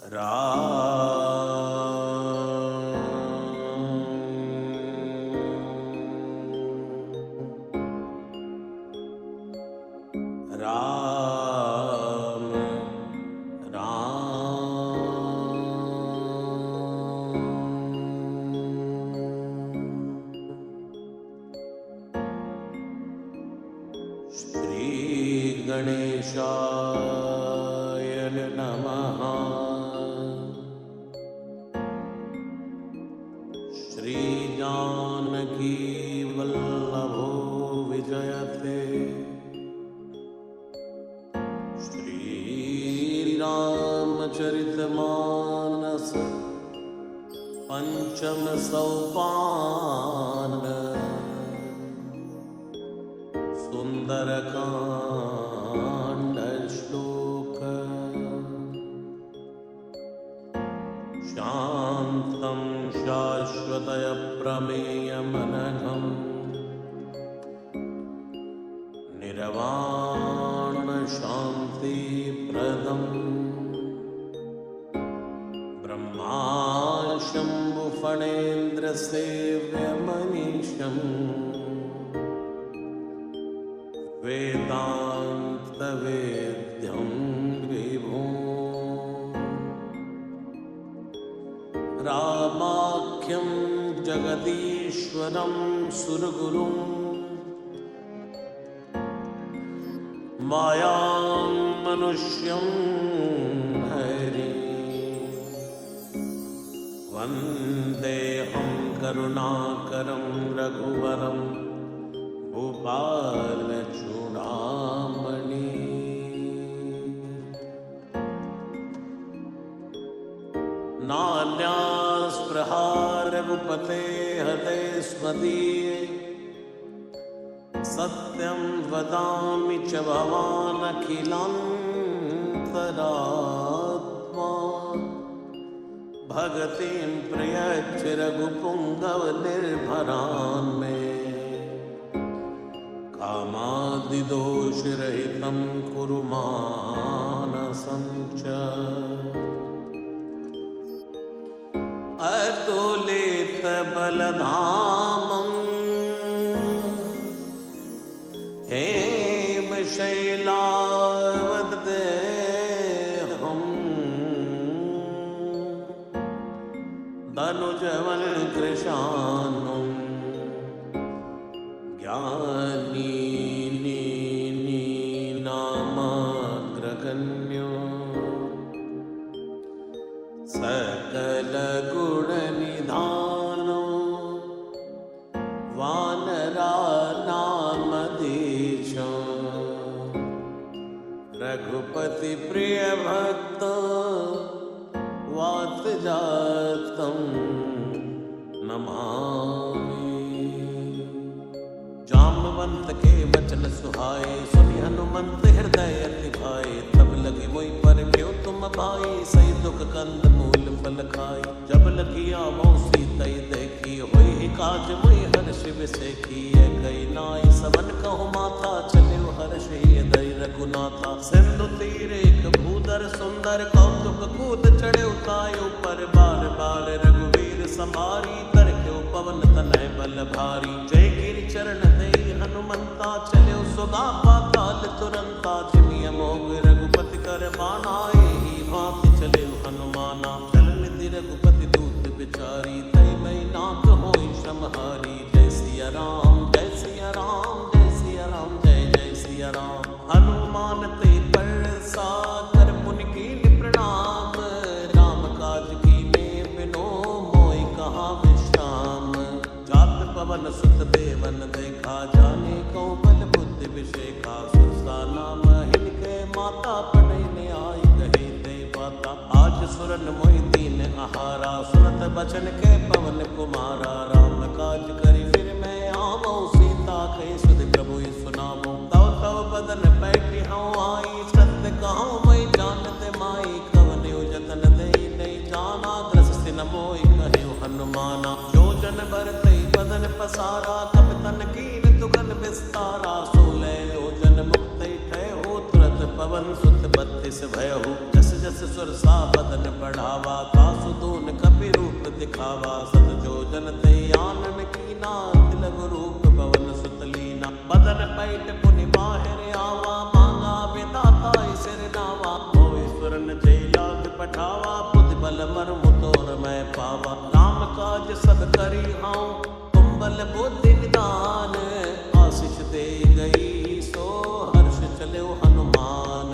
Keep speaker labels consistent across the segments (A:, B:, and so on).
A: राम श्री गणेशाय नमः। श्री जानकी वल्लभो विजयते। श्री रामचरितमानस पंचम सोपान। सुंदरकांड श्लोक। शांतं शाश्वतयप्रमेयमनघम् निर्वाण शान्तिप्रदम् ब्रह्माशम्भुफणेन्द्रसेव्यमनीशम् वेदान्तवेद्यं विभुम् रामाख्यं जगदीश्वरं सुरगुरुं मायां मनुष्यं हरिं वन्देऽहं करुणाकरं रघुवरं भूपालचूडामणि। नान्यास्पृहा रघुपते हते स्मदीये। सत्यं वदामि च भवानखिलान्तरात्मा। भगतिं प्रयच्छ रघुपुङ्गवनिर्भरान् मे। कामादिदोषरहितं कुरु मानसं च। अतुलितबलधामं हेमशैलावदेहं धनुजवल्कृशानुं ज्ञानीनामाग्रगण्यो सकलगुणनिधानो वानरानामधीशो रघुपति प्रिय भक्त वातजातं नमामि। जाम्बवंत के वचन सुहाए सुनि हनुमंत हृदय अति भाए। तब लगी मोहि परख्यो तुम भाई सही दुख कंद मूल फल खाई। जब लगी आवो सीता देखी होई काज मोहि हर्ष विसेखी। कई नाई सबन कहु माता चले हर्ष हृदय रघुनाथा। सिंधु तीर एक भूधर सुंदर कौतुक कूद चढ़े उतायो पर बार बार रघुवीर संभारी। तरख्यो पवन तनय बल भारी। जय गिरि चरण दे हनुमंता चले सुगा पाताल तुरंता। जिमिय मोग रघुपति कर बानाए भांति चले हनुमाना। चल निधि रघुपति दूत बिचारी। तै मैं नाथ होई समहारी। जय सिया राम जय सिया राम जय सिया राम जय जय सिया राम। हनुमान ते परसा कर पुनि कीन्हि प्रणाम। राम काज कीन्हे बिनो मोहि कहा विश्राम। जात पवन सुत देवन देखा जाने कौ बल बुद्धि विषेखा। सुरसा नाम हिनके माता पढ़ने आई कहे ते बाता। आज सुरन मोहि दीन आहारा सुनत बचन के पवन कुमारा। राम काज करि फिर मैं आवो सीता कहि सुधि प्रभु सुनावो। तव तव बदन पैठी हूँ आई सत्य कहूँ मैं जानत माई। कवन जतन दे नहीं जाना ग्रसित न मोहि कहे हनुमाना। जो जन भरते बदन पसारा कपितन कीन दुगन विस्तारा। 16 योजन मुक्त ठय हो तुरत पवन सुत 32 भयहु। जस जस सुरसा बदन बढ़ावा, तासु दून कपि रूप दिखावा। सत जोजन ते आनन कीना, तिलक रूप पवन सुत लीना। बदन पैठ पुनि बाहिर आवा, मांगा विदाता सिर नावा। होय सुरन जय लाग पठावा, बुद्धि बल मर्म तोर मैं पावा। राम काज सब करी हाउ, तुम बल बुद्धि निदान। आशीष दे गई सो हर्ष चले हनुमान।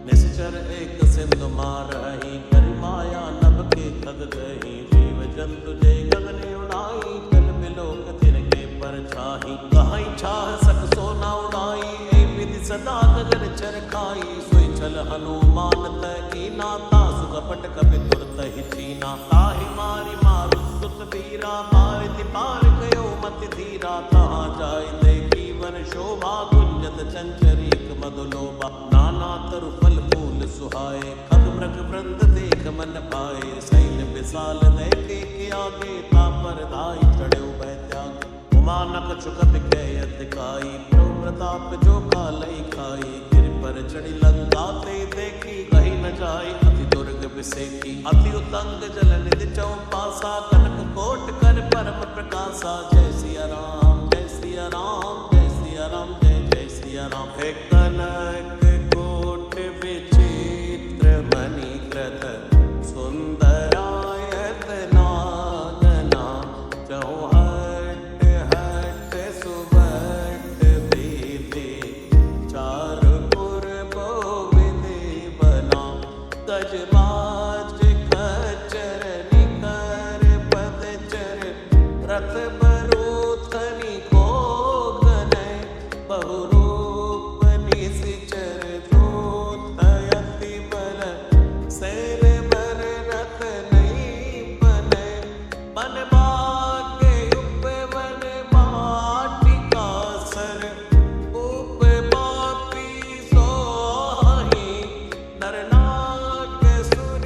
A: निश्चर एक सिंधु मारही, करि माया नभ के खग गही। जीव जंतु जय गगन उड़ाई, जल बिलोक तिनके पर छाही। कहीं छाह सक सोना उड़ाई, ए विधि सदा गगन चरखाई। सोई छल हनुमान तकीना, तासु कपट कपि तुरत ही चीना। ताहि मारी मारु सुत वीरा, मारिति पार गयो मति धीरा। तहाँ जाय देखी वन शोभा, गुंजत चंचरीक मधुलोभा। नाना तरु फल फूल सुहाए, खग मृग वृंद देख मन भाए। सैन्य विशाल देखे के आगे, तापर धाई चढ़े भय त्याग। उमानक चुकत गए अधिकाई, प्रभु प्रताप जो कालई खाई। गिर पर चढ़ी लंका ते देखी, कहीं न जाए अति दुर्ग बिसेकी। अति उतंग जल निधि चौपासा, कनक कोट कर परम प्रकाशा। जय सिया राम जय सिया राम, जय सिया राम जय जय सिया राम। हे कनक कोट विचित्र मणिकृत, सुंदरायत नागना। चौहट हट सुबट विधि, चारुपुर बहुविधि बना। गजबाज खच्चर निकर पदचर, रथ बरूथनि को गनय। बहुरूप निशिचर धूत अति बल, सैर बर रथ नहीं बनय। बन भाग्य उपवन वाटिका सर, उप बापी सोहि। नर नाग सुर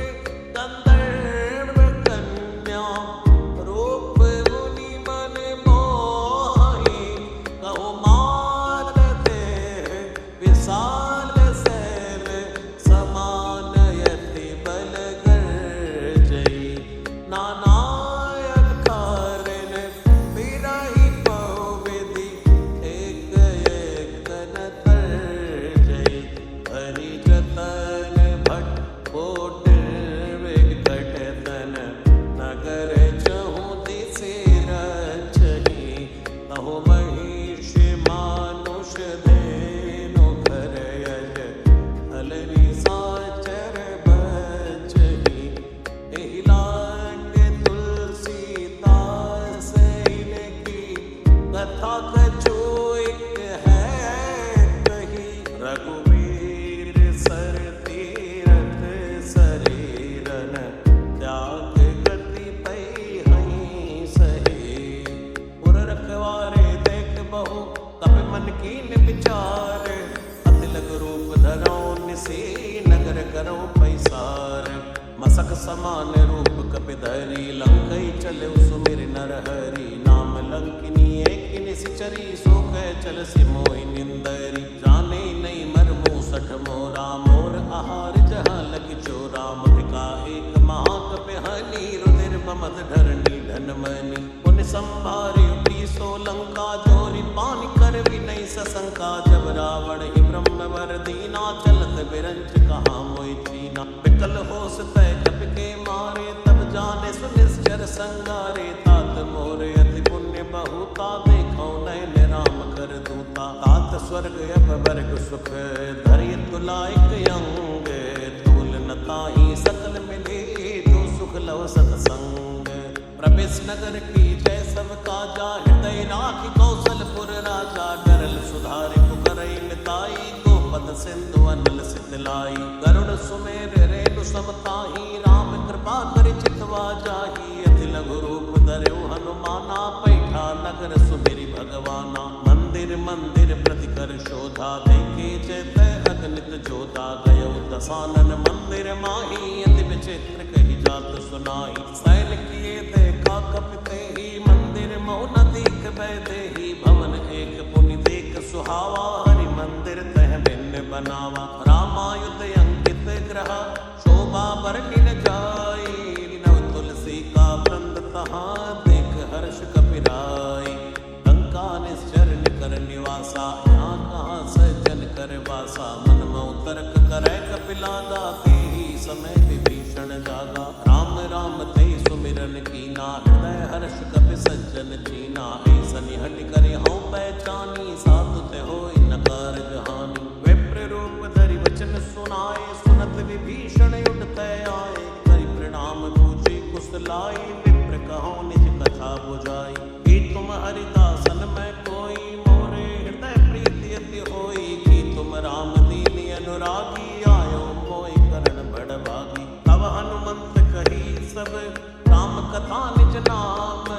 A: गंधर्व कन्या, रूप मुनि मन मोहि। कहो मात देह विशाल शैल, समान यति बल गर्जई। नानायक कारिन बिरहि बहुविधि, एक एक न तर्जई। हरि जतन भट कोट विकट तन, नगर चहु दिसि रचहि। तहु महिषि मानुष धेनु घर यज, हलरि साचर बचहि। एहि लाग तुलसीदास इनकी, कथा कछु एक है कही। रघुवीर सर तीरथ शरीरन, त्याग गति पै हहीं सही। उर रखवारे देख बहु, कपि मन कीन विचार। अति लग रूप धरौ निसी, नगर करौ पैसार। मसक समान रूप कपि धरी, लंकई चले सुमिर नर हरि। नाम लंकिनी एक निशिचरी, सो कह चल सि मोहि निंदरी। जाने नहीं मरमु सठ मोरा, मोर आहार जहाँ लगी चोरा। मुदिका एक महाकपि हनी, रुधिर ममद धरणी धन मनी। पुनि संभारि उठी सो लंका, जोरि पानि कर विनय सशंका। जब रावण ही ब्रह्म वर दीना, चलत बिरंच कहाँ मोहि चीना। विकल होस तय कपि के मारे, तब जाने सुनिश्चर संगारे। तात मोर अति पुण्य बहुता, देखौ नयन राम कर दूता। तात स्वर्ग अब वर्ग सुख, धरि तुलाइक अंग। तूल न ताहि सकल मिले, जो सुख लव सतसंग। प्रवेश नगर की जय सब काजा, हृदय राखि कौशलपुर राजा। गरल सुधारि पुकरई निताई, गोपद सिंधु अनल सितलाई। गरुड़ सुमेर रेणु समताही, राम कृपा करि चितवा जाही। अति लघु रूप धरौ हनुमाना, पैठा नगर सुमिरि भगवाना। मंदिर मंदिर प्रति कर शोधा, देखे चैतय अगणित जोधा। गयो दसानन मंदिर माही, अति विचित्र कही जात सुनाई। सैन किए देखा कपिते ही, मंदिर मौन दीख भय देही। भवन एक पुनि देख सुहावा, हरि मंदिर तह भिन्न बनावा। रामायुध अंकित ग्रह शोभा बरनी न जाई। नव तुलसी का वृंद तहाँ देख हर्ष कपिराई। लंका निश्चर निकर निवासा यहाँ कहाँ सज्जन कर वासा। मन मऊ तर्क करे कपिलादा ते ही समय विभीषण जागा। राम राम ते सुमिरन कीना हृदय हर्ष कपि सज्जन चीना। ऐसन हट करे हूँ पहचानी साधु ते होई न कारज हानि। विप्र रूप धरि वचन सुनाए सुनत विभीषण उठते आए। करि प्रणाम पूछी कुशलाई विप्र कहो निज कथा बुझाई। कि तुम हरिदासन में कोई मोरे हृदय प्रीति अति होई। कि तुम राम दीन अनुरागी आयो मोहि करण बड़ भागी। तब हनुमंत कही सब राम कथा निज नाम।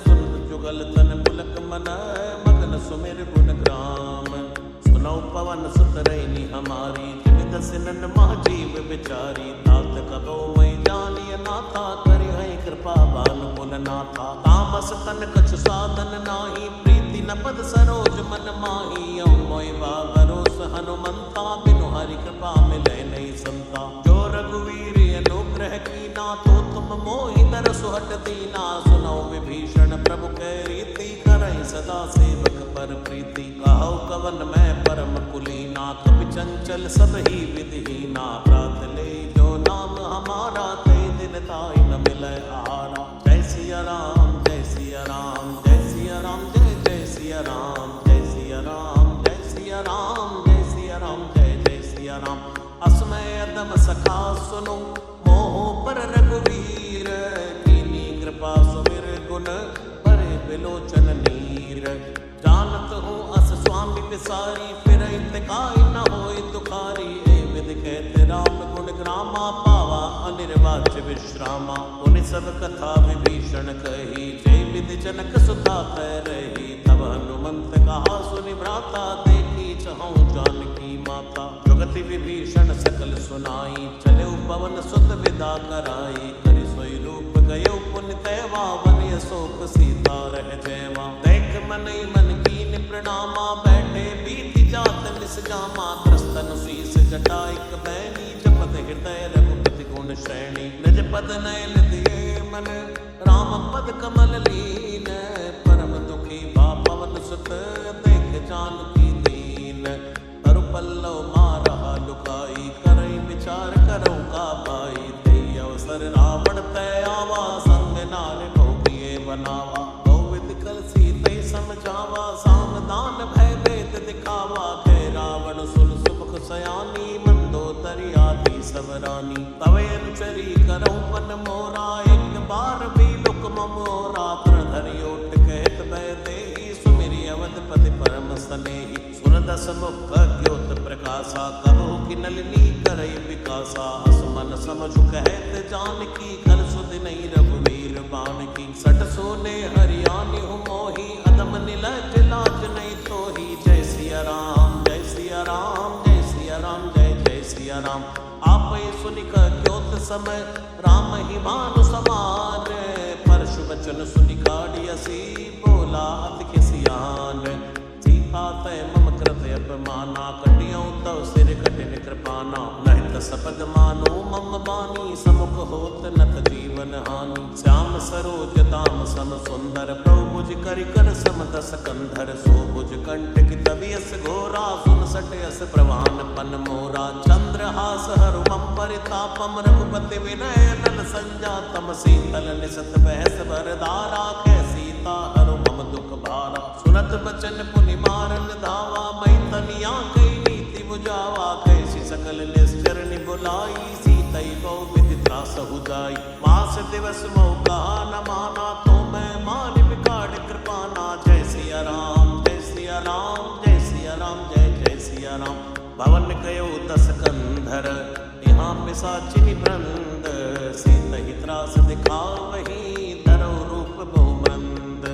A: सुनत जुगल तन पुलक मन मगन सुमिर गुण ग्राम। सुनौ पवन सुत रैनी हमारी जिन दसिनन महाजीव बिचारी। तात कबो मैं जानिय नाथा करि है कृपा बानु पुन नाथा। तामस तन कछु साधन नाही प्रीति न पद सरोज मन माही। औ मोहि भरोस हनुमंता बिनु हरि कृपा मिलै नहीं संता। जो रघुवीर अनुग्रह कीना तो तुम मोहि दर सुहट दीना। सुनौ विभीषण प्रभु कै रीति करई सदा सेवक पर प्रीति। कहौ कवन मैं परम कुलीना कपि चंचल सब ही विधिहीना। प्रात ले जो नाम हमारा ते दिन ताई न मिलै आहारा। जय सिया राम जय सिया राम जय सिया राम जय जय सिया राम जय सिया राम जय सिया राम जय सिया राम जय जय सिया राम। अस्मय अदम सखा सुनो मोह पर रघुवीर। कीनी कृपा सुमिर गुण परे बिलोचन नीर। जानत हूँ अस स्वामी बिसारी फिरई तिकाई न होई दुखारी। ए विधि कहते राम गुण ग्रामा पावा अनिर्वाच्य विश्रामा। उन सब कथा विभीषण कही जय विधि जनक सुता कह रही। तब हनुमंत कहा सुनि भ्राता देखी चहु जानकी माता। जुगति विभीषण सकल सुनाई चले पवन सुत विदा कराई। करि सोई रूप गयो पुन तैवा बनिय शोक सीता रह जयवा। देख मनई मन कीन प्रणामा बैठे बीति जात निस जामा। त्रस्तन शीस जटाइक बैनी जपत हृदय रघुपति गुण श्रेणी। निज पद नयन दिए मन राम पद कमल लीन। परम दुखी भा पवन सुत देख जानकी दीन। तरु पल्लव मारहा लुकाई करई विचार करौ का भाई। ते अवसर रावण तय आवा संग नार भोगिए बनावा। बहुविध कल सीते समझावा सावधान भय भेद दिखावा। कह रावण सुन सुमुख सयानी मंदोदरी आदि सब रानी। तवे अनुचरी करौ पन मोरा एक बार भी लुक मोरा। तृण धरि ओट कहत भय देहि सुमिरि अवधपति परम स्नेही। सुर दस मुख ज्योत प्रकाशा कबहु की नलिनी करई विकासा। असमन समझु कहत जानकी कल सुध नहीं रघुवीर बाण की। सट सोने हरियाणी हूँ मोही अदम निलज लाज नहीं तोही। जय सिया राम जय सिया राम जय सिया राम जय जय सिया राम। आप सुनिक क्योत समय राम ही भानु समान। परशु वचन सुनि काढ़ियसी बोला अति खिसियान। सीता तय मम कृत अपमाना कटियौ तव सिर कठिन कृपाना। नहीं सपद मानो मम बानी समुख होत नत जीवन हानि। श्याम सरोज दाम सम सुंदर प्रभु भुज करि कर सम दस कंधर। सो भुज कंठ की तबियस घोरा सुन सटयस प्रवान पन मोरा। चंद्रहास हरु मम परितापम रघुपति विनय नल संजातम। शीतल निसत बहस भरदारा कै सीता हरु मम दुख भारा। सुनत बचन पुनि मारन धावा मई तनिया कई नीति बुझावा। कैसी सकल निश्चर बुलाई सीतई बहु विधि त्रास हुजाई। मास दिवस मोह कहा न माना तो मैं मान बिगाड़ कृपाना। जय सिया राम जय सिया राम जय सिया राम जय जय सिया राम। भवन कयो दस कंधर यहाँ पिशाचिनी वृंद। सीतहि त्रास दिखावही धरौ रूप बहुमंद।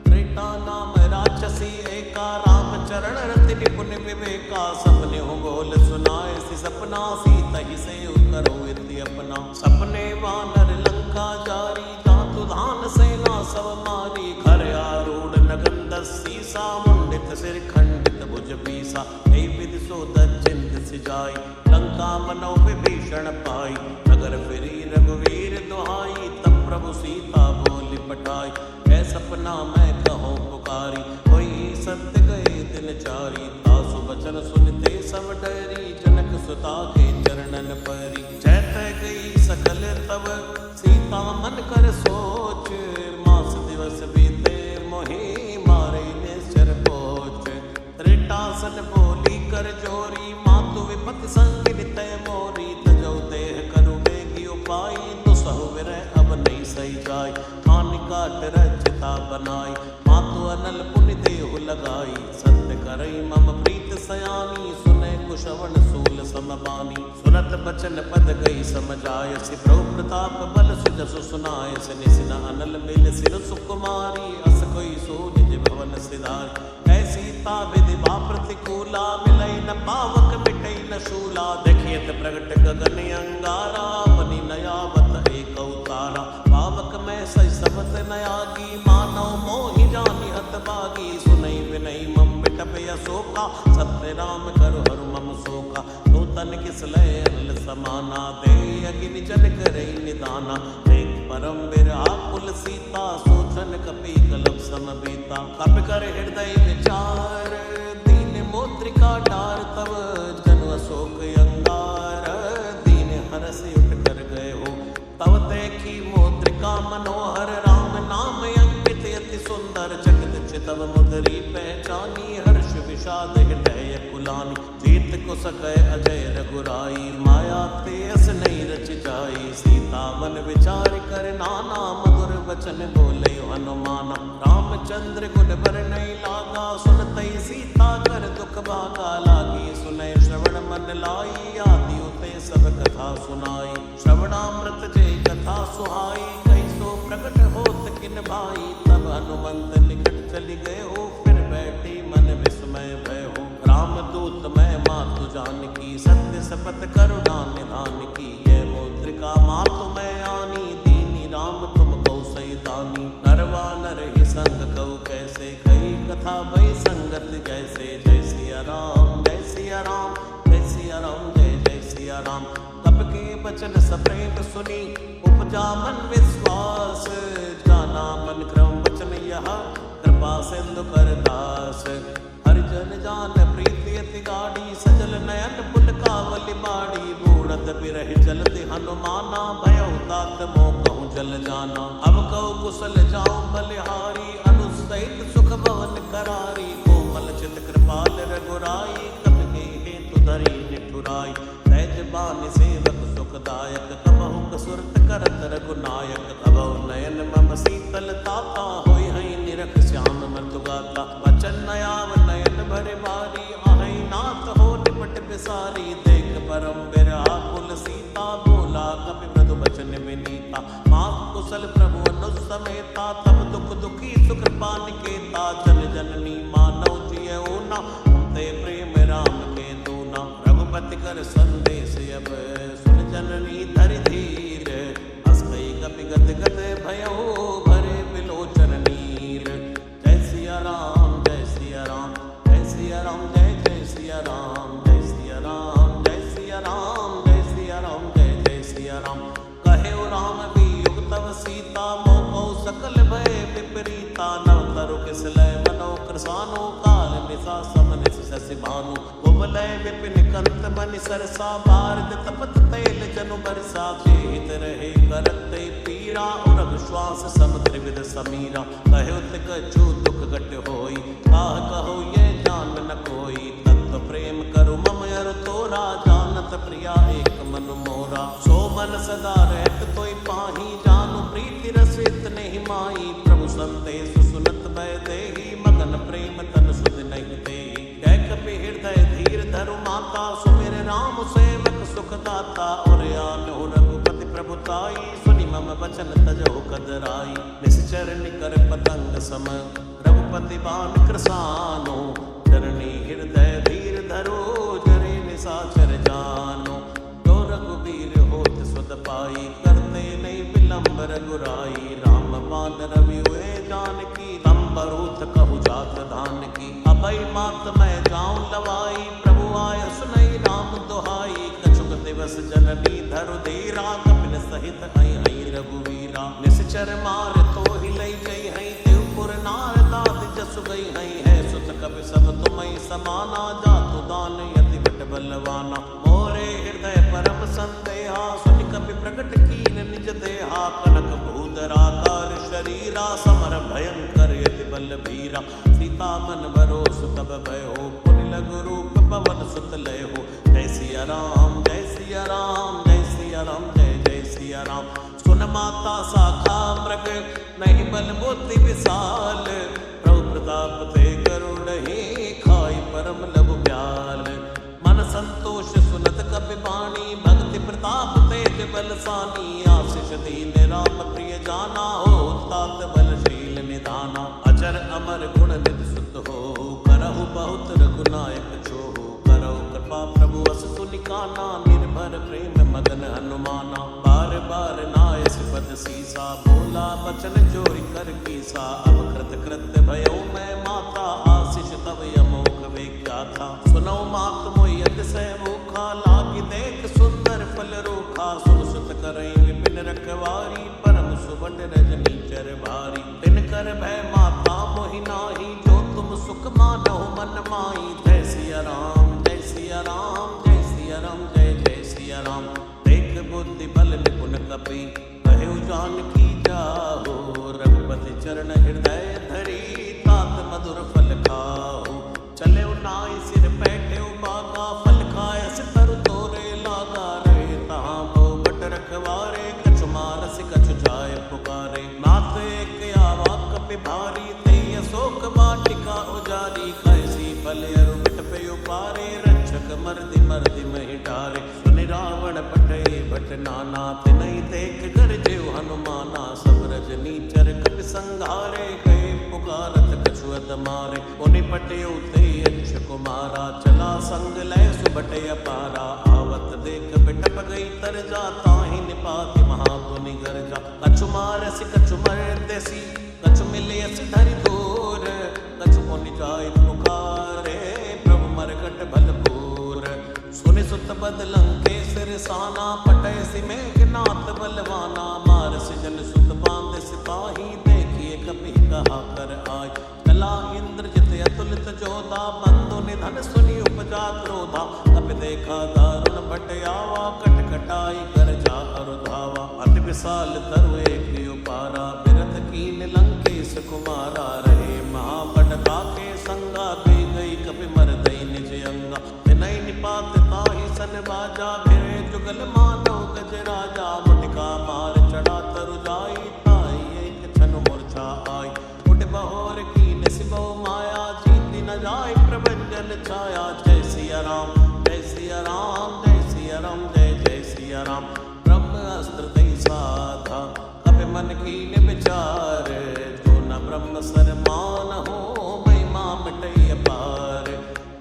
A: त्रेता नाम राक्षसी एका राम चरण रति निपुण विवेका। सपने हो बोल सुनाए सी सपना सीतहि से करो इति अपना। सपने वानर लंका जारी जातु धान सेना सब मारी। घर आरूढ़ नगन दस सीसा मुंडित सिर खंडित भुज पीसा। हे विधि सो दज्जिंत जाई। लंका मनो विभीषण पाई, नगर फिरी रघुवीर दुहाई। तब प्रभु सीता बोली पठाई, ऐ सपना मैं कहूँ पुकारी। कोई सत्य गए दिन चारी, तासु बचन सुनते सब डरी। जनक सुता के चरणन परी, जैत गई सकल तब सीता मन कर सोच। मास दिवस बीते मोहि मारे निश्चर पोच। त्रिटासन बोली कर जोरी, मातु विपति संग नितय मोरी। तजौ देह करु बेगी उपाय, दुसहु विरह अब नहीं सही जाय। हानि काट रचिता बनाई, मातु अनल पुनि देहु लगाई। सत्य करई मम प्रीत सयानी, सुनै कुशवन सूल समबानी। सुनत बचन पद गई समझाय, सि प्रभु प्रताप बल सुजसु सुनाय। सिनि सिन अनल मिल सिर सुकुमारी, अस कोई सूझ भवन सिधारी। ऐसी ता विधि बा प्रतिकूला, मिलई न पावक मिटई न शूला। देखियत प्रगट गगन अंगारा, बनी नयावत एक अवतारा। पावक में सही सबत नयागी, मानव मोहि जानि हत भागी। सुनई विनई मम बिटप अशोका, सत्य राम करु हरु मम शोका। नूतन किस लय अनल समाना, दे अगिनि जन करई निदाना। एक परम विराकुल सीता, सोचन कपि कलप समबीता। कपि कर हृदय विचार, दीन मोत्रिका डार। तब जनु अशोक अंगार, दीन हरस उठ कर गए हो। तब देखी मोत्रिका मनोहर, राम नाम अंकित अति सुंदर। चकित चितव मुदरी पहचानी, हर्ष विषाद हृदय कुलानी। जीत को सकै अजय रघुराई, माया तेस नहीं रच जाई। सीता मन विचार कर नाना, मधुर वचन बोले हनुमाना। रामचंद्र गुण बर नहीं लागा, सुनतई सीता कर दुख भागा। लागी सुनय श्रवण मन लाई, आदि उते सब कथा सुनाई। श्रवणामृत जय कथा सुहाई, कैसो प्रकट होत किन भाई। तब हनुमंत निकट चली गए हो, फिर बैठी मन विस्मय भय हो। रामदूत मैं मातु जानकी, सत्य शपथ करुणा निधान की। ये मुद्रिका मातु मैं आनी, दीनी राम तुम कौ सही दानी। नरवा नर ही संग कऊ कैसे, कही कथा भई संगत जैसे। जय सिया राम जय सिया राम, जय सिया राम जय जय सिया राम। तब के बचन सप्रेम सुनी, उपजा मन विश्वास। जाना मन क्रम वचन यह, कृपा सिंधु कर दास। हरिजन जान प्रीति अति गाढ़ी, सजल नयन पुलकावली बाड़ी। बूढ़त बिरह चलते हनुमाना, भयउ तात मोह कहूँ जल जाना। अब कहु कुशल जाऊं बलिहारी, अनुसहित सुख भवन करारी। कोमल चित कृपाल रघुराई, कपि हेतु धरी निठुराई। सहज बानि सेवक सुखदायक, कबहु कसुरत करत रघुनायक। कबहु नयन मम शीतल ताता, होई हई निरख श्याम मृदु गाता। वचन नयाव नयन भरे बारी, आहई नाथ हो निपट बिसारी। देख परम विराकुल सीता, बोला कपि मृदु वचन विनीता। मात कुशल प्रभु अनुज समेता, तब दुख दुखी सुख कृपा निकेता। जन जननी मानव जियऊ ना, ते प्रेम राम के दूना। रघुपति कर संदेश अब, सुन जननी धरि धीर। अस कई कपि गत गत भयऊ, भरे बिलोचन नीर। जय सिया राम जय सिया राम, जय सिया राम जय जय सिया राम। जय सिया राम जय सिया राम, जय सिया राम जय जय सिया राम। कहे राम वियोग तव सीता, मोह सकल भय विपरीता। नव तरु किस लय मनो कृसानो, काल निसा समनिस शशि भानु। कुवलय विपिन कंत बनि सरसा, भारत तपत तैल जनु बरसा। जेहित रहे करत पीरा, उरग श्वास सम त्रिविध समीरा। कहो तिक जो दुख घट होई, काह कहो ये जान न कोई। तत्व प्रेम करु मम अरु तोरा, जानत प्रिया एक मन मोरा। सो मन सदा रहत तोय पाही, जानु प्रीति रस इतने ही माही। प्रभु संदेश सुनत भय देहि, मगन प्रेम तन सुध नहीं देहि। कह कपि हृदय धीर धरु माता, सुमिर राम सेवक सुख दाता। और आन हो रघुपति प्रभुताई, सुनि मम वचन तजो कदराई। निश्चर निकर पतंग सम, रघुपति बान कृसानो। चरणी हृदय धीर धरो, जरे निसाचर जानो। जो रघुबीर होत सुत पाई, करते नहीं विलंब रघुराई। राम बान रवि हुए जानकी, तम बरूथ कहु जात धान की। अभय मात मैं जाऊं लवाई, प्रभु आय सुनई राम दो दिवस जननी धरु धीरा कपिन सहित हई हई रघुवीरा निश्चर मार तो ही लई गई हई देवपुर नार दाद जसु गई हई है सुत कपि सब तुम्हें समाना जातु दान यति बट बलवाना मोरे हृदय परम संदेहा सुन कपि प्रकट कीन निज देहा कनक भूधराकार शरीरा समर भयंकर यति बल भीरा सीता मन भरोस तब भयो पुनि लघु रूप पवन सुत लय हो जय सिया राम जय सिया राम जय सिया राम जय जय सिया राम सुन माता साखा मृग नहीं बल बुद्धि विशाल प्रभु प्रताप ते करुणहि खाई परम लघु ब्याल मन संतोष सुनत कपि बाणी भक्ति प्रताप तेज बलसानी आशीष दीन राम प्रिय जाना हो तात बलशील निधाना अजर अमर गुण निधि सुत हो करहु बहुत रघुनायक छोहो करहु कृपा प्रभु अस सुनिकाना निर्भर प्रेम मगन हनुमाना बार बार नाय सिपद सीसा बोला बचन चोरी कर कीसा अब कृत कृत्य भयो मैं माता आशीष तब यमोक विख्याता सुनो मात मोहि अतिशय मुखा लागी देख सुंदर फल रूखा सुन सुत करई विपिन रखवारी परम सुबट रजनी चर भारी तिन कर भय माता मोहि नाही जो तुम सुख मानो मन माई जय सिया राम जय सिया राम जय सिया राम जय जय सिया राम देख बुद्धि बल निपुण कपि कहु जानकी जाहो रघुपति चरण हृदय धरी तात मधुर फल खाओ चले नाई सिर बैठे बागा फल खाय तरु तोरे लागा रहे तहाँ बो बट रखवारे कछु मारस कछु जाय पुकारे नाथ एक आवा कपि भारी ते अशोक वाटिका उजारी कैसी फल अरु बिट पे उपारे रक्षक मर्दि मर्दि महि डारे सुनि रावण पटे भट नाना तिनहि देख गरजे हनुमाना सब रजनी चर कपि संघारे गए पुकारत कछु अत मारे उनि पटे उते यक्ष कुमारा चला संग लय सुबटे अपारा आवत देख बिटप गई तर जा ताहि निपाति महापुनि गर्जा कछु मारसि कछु मर्देसी कछु मिलियस धरि दूर कछु पुनि जाय पुकारे प्रभु मरकट भलपूर सुनि सुत बद लंकेश रिसाना पटय सि मेघनाथ बलवाना मारस जन सुत बांध सिपाही देखिए कपि कहा कर आय चला इंद्रजित अतुलित जोधा बंधु निधन सुनि उपजा क्रोधा कपि देखा दारुण भट आवा कट कटाई कर जा अरुधावा अति विशाल तरु एक उपारा बिरथ कीन लंकेश कुमारा रहे महाबट काके संगा गई गई कपि मर दई निज अंगा तिनहि निपात ताहि सन बाजा भिरे जुगल मानो गज राजा मुटिका मार चढ़ा तरु जाई ताई एक छन मूर्छा आई उठ बहोर कीन सिबो माया जीति न जाय प्रभंजन छाया जय सिया राम जय सिया राम जय सिया राम जय जय सिया राम ब्रह्म अस्त्र दई साधा कपि मन कीन विचार जो न ब्रह्म सर मान हो महिमा मिटई अपार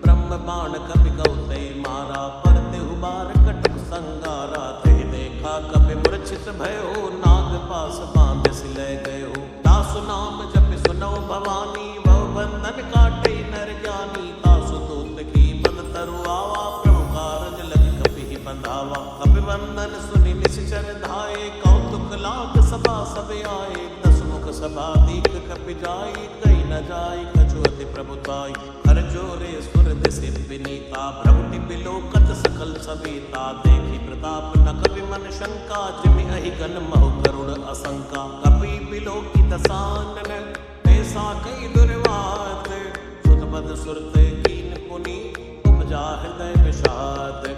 A: ब्रह्म बाण कपि कौते मारा परते हुबार कटक संगारा ते देखा कपि मूर्छित भयो नाग पास बांध सिलय गयो दासु नाम जपि सुनो भवानी बहु बंधन काटे नर ज्ञानी तासु दूत की बंद तरु आवा प्रभु कारज लग कपि बंधावा कपि बंधन सुनि निश्चर धाये कौतुक लाग सभा सब आए दसमुख सभा दीक कपि जाई कई न जाई कछु अति प्रभुताई हर जोरे सुर दिशि विनीता भ्रमटि बिलोकत सकल सविता देखी प्रताप न कपि मन शंका जिमि अहि गन महु करुण असंका कपि बिलोकी दसानन ऐसा कई दुर्वात सुत बद सुरत कीन पुनि उपजा हृदय विषाद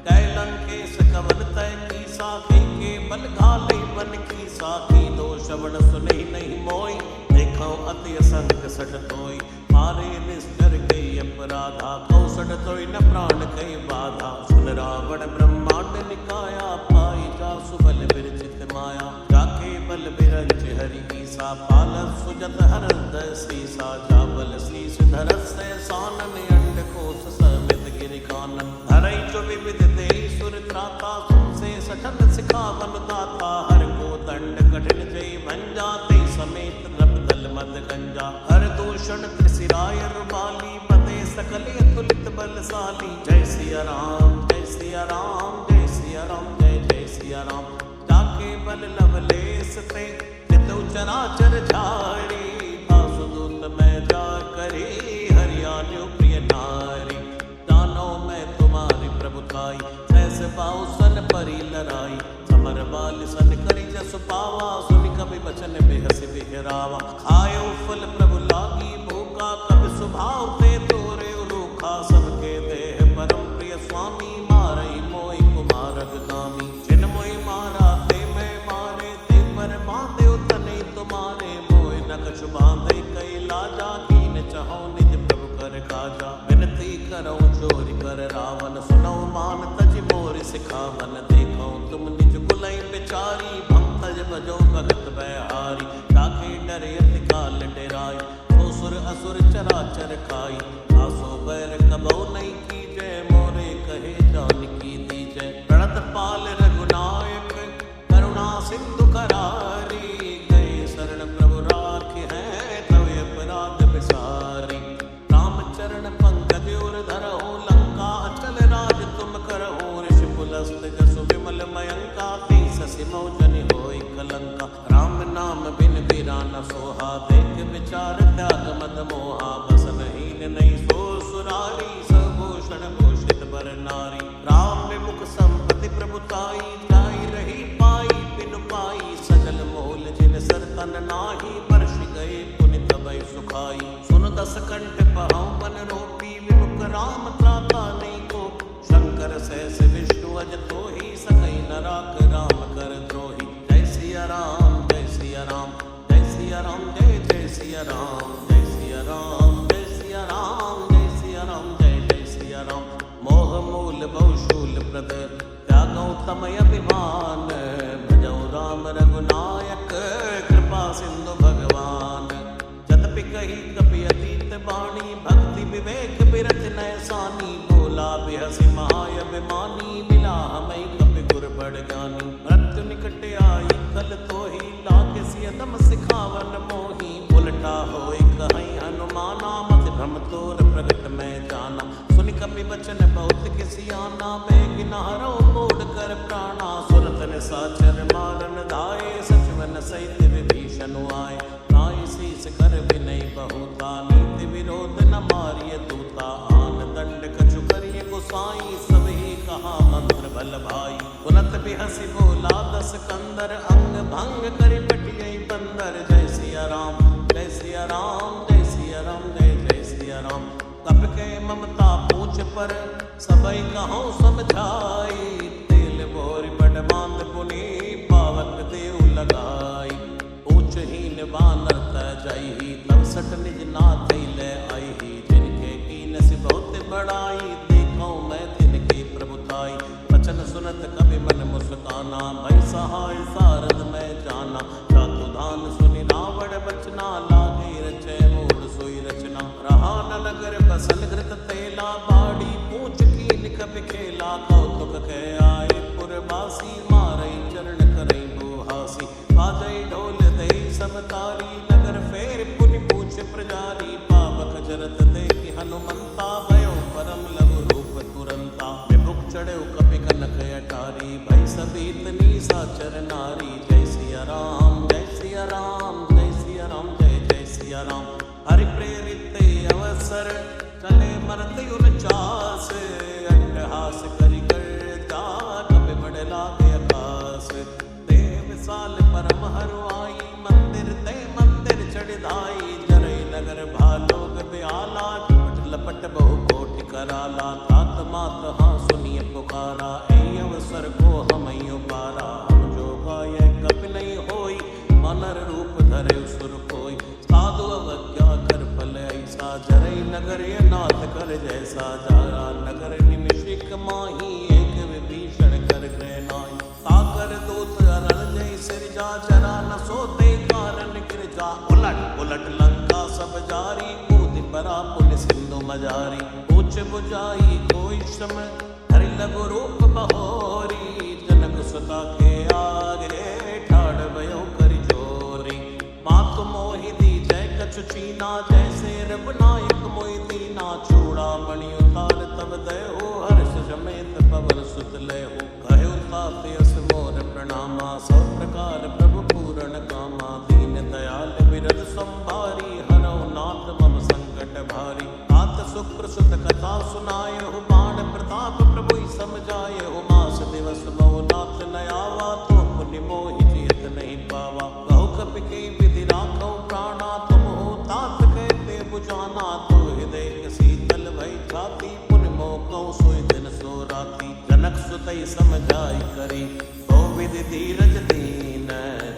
A: कै लंकेश कवन तय की साखी के बल घाले बन की साखी दो श्रवण सुने नहीं मोई देखो अति असंग सठ तोई मारे निश्चर गई अपराधा कौसठ तोई न प्राण कई बाधा सुन रावण ब्रह्मांड निकाया पाई जा सुबल विरचित माया जाके बल बिरंच हरि ईसा पाल सुजत हरद सीसा जाबल शीस धरस सानन अंड कोश समित गिरि कानन धरई जो विविध दे सुर त्राता सुनसे सठन सिखावन दाता हर को दंड कठिन जय भंजा ते समेत नपदल मद गंजा हर दूषण त्रिशिराय रुमाली पते सकल अतुलित बलशाली जय सिया राम जय सिया राम जय सिया सिया राम। जाके बल लवलेस ते चित चराचर झारी, दासदूत मैं जा करी हरियाणु प्रिय नारी। जानो मैं तुम्हारी प्रभुताई, सहस पाओ सन परी लड़ाई। समर बाल सन करी जस पावा, सुनि कवि बचन बेहस बिहरावा। खायो फल प्रभु लागी भूखा, कवि स्वभाव ते तोरे रूखा। सबके देह परम प्रिय स्वामी, मारई मोहि कुमारग नामी। जिन मोहि मारा ते मैं मारे, ते पर बांधे तने तुम्हारे। मोहि न कछु बांधे कई लाजा, कीन चाहो निज प्रभु कर काजा। विनती करो चोरी कर रावण, सुनो मान तज मोरि सिखावन। देखो तुम निज कुलई बिचारी, भम तज भजो भगत बहारी। ताके डरे अति काल डेराई, सो सुर असुर चराचर खाई। आसो बैर कबो नहीं कीजय, मोरे कहे जानकी दीजय। प्रणत पाल रघुनायक, करुणा सिंधु करारी। गए शरण प्रभु राखे हैं, तवे अपराध बिसारी। रामचरण पंकज उर धरहु, लंका अचल राज तुम करहु। ऋषिकुलस्थ जसु विमल मयंका, शशि मौजनि होई कलंका। राम नाम बिन वीरा न सोहा, देख विचार त्याग मद मोहा। बसन हीन नहीं सो सुरारी, सभूषण भूषित बर नारी। राम विमुख संपत्ति प्रभुताई, जाई रही पाई बिनु पाई। सजल मोल जिन सर तन नाही, वर्ष गए पुनि तबै सुखाई। सुन दस कंठ पहाउ बन रोपी, विमुख राम त्राता नहीं को। शंकर सहस विष्णु अज तोहि, सकई न राख राम कर द्रोही। जय सिया राम जय सिया राम, जय सिया राम जय जय सिया राम। जय सिया राम जय सिया राम, जय सिया राम जय जय सिया राम। मोह मूल बहुशूल प्रद, त्यागौ तमय अभिमान। भजौ राम रघुनायक, कृपा सिंधु भगवान। जदपि कही कपि अतीत बाणी, भक्ति विवेक बिरथ नैसानी। बोला बिहसि महाअभिमानी, मिला हमै कपि गुर बड़ ज्ञानी। मृत्यु निकट आई कल तोहि, लागे सियदम सिखावन मोहि। उलटा होय कहीं हनुमाना, मति भ्रम तोर प्रगट मैं जाना। सुनि कपि बचन बहुत किसियाना, बेग नहरो मोड़ कर प्राणा। सुरत निशाचर मारन धाये, सचवन सहित विभीषण आए। नाई शीस कर विनय बहुता, नीति विरोध न मारिय दूता। आन दंड कछु करिय गोसाई, सबही कहा मंत्र बल भाई। पुनत बिहसि बोला दस कंदर, अंग भंग करि पटियै बंदर। जय सिया राम जय सिया राम, जय सिया राम जय जय सिया राम। कपि के ममता पूछ पर, सबई कहूँ समझाई। तेल बोरि बड़ बांध पुनि, पावक देव लगाई। ऊंच हीन बानर तजहि, तब सट निज नाथ ले आई। जिनके कीन सि बहुत बड़ाई, देखो मैं तिनके प्रभुताई। वचन सुनत कवि मन मुस्काना, भई सहाय सारद मैं जाना। चातुधान सुनि रावण बचना, लागे रचै मूढ़ सोई रचना। रहा न नगर बसल घृत तेला, बाड़ी पूछ कीन कपि खेला। कौतुक कह आए पुरवासी, मारई चरण करई बुहासी। बाजई ढोल दई सब तारी, नगर फेर पुनि पूछ प्रजारी। पावक जरत देखि हनुमंता, भयो परम लघु रूप तुरंता। विभुक चढ़ो कपि कनक अटारी, भई सबीत निशाचर नारी। जय सिया राम जय सिया राम, जय सिया राम जय जय सिया राम। हरि प्रेरित अवसर, चले मरत 49। अट्टहास करि कर जा, कपि बड़ लागे आकाश। देह विशाल परम हरुआई, मंदिर ते मंदिर चढ़ाई। जरई नगर भालोग ब्याला, झपट लपट बहु कोटि कराला। तात मात हाँ सुनिय पुकारा, ऐ अवसर को हमई उबारा। हम जो गाय कपि नहीं होई, वानर रूप धरे सुर कोई। साधु अवज्ञा कर फल ऐसा, जरई नगर ये नाथ कर जैसा। जारा नगर निमिषिक माही, एक विभीषण कर गृह नाई। ताकर दूत अरल जय सिरजा, जरा न सोते कारण गिरजा। उलट उलट लंका सब जारी, कूदि परा पुनि सिंधु मजारी। पूछ बुझाई कोई श्रम, हरि लघु रूप बहोरी। जनक सुता के आगे, ठाड़ भयो करि जोरी। मातु मोहि दीजै कछु चीना, जैसे रघुनायक मोहि दीना। चूड़ामणि उतार तब दयो, हर्ष समेत पवन सुत लयो। कहे तात यस मोर प्रणामा, सब प्रकार प्रभु पूरण कामा। दीन दयाल बिरद संभारी, हरौ नाथ मम संकट भारी। तात सुप्रसुत कथा सुनायहु, बाण प्रताप प्रभु समझायहु। मास दिवस बहु नाथ न आवा, तो पुनि मोहि जियत नहीं पावा। कहु कपि के विधि राखौ प्राणा, तुम हो तात कहते बुझाना। तो हृदय शीतल भई छाती, पुनि मोह कहु सोई दिन सो राती। जनक सुतई समझाई करी, बहु विधि धीरज दीन।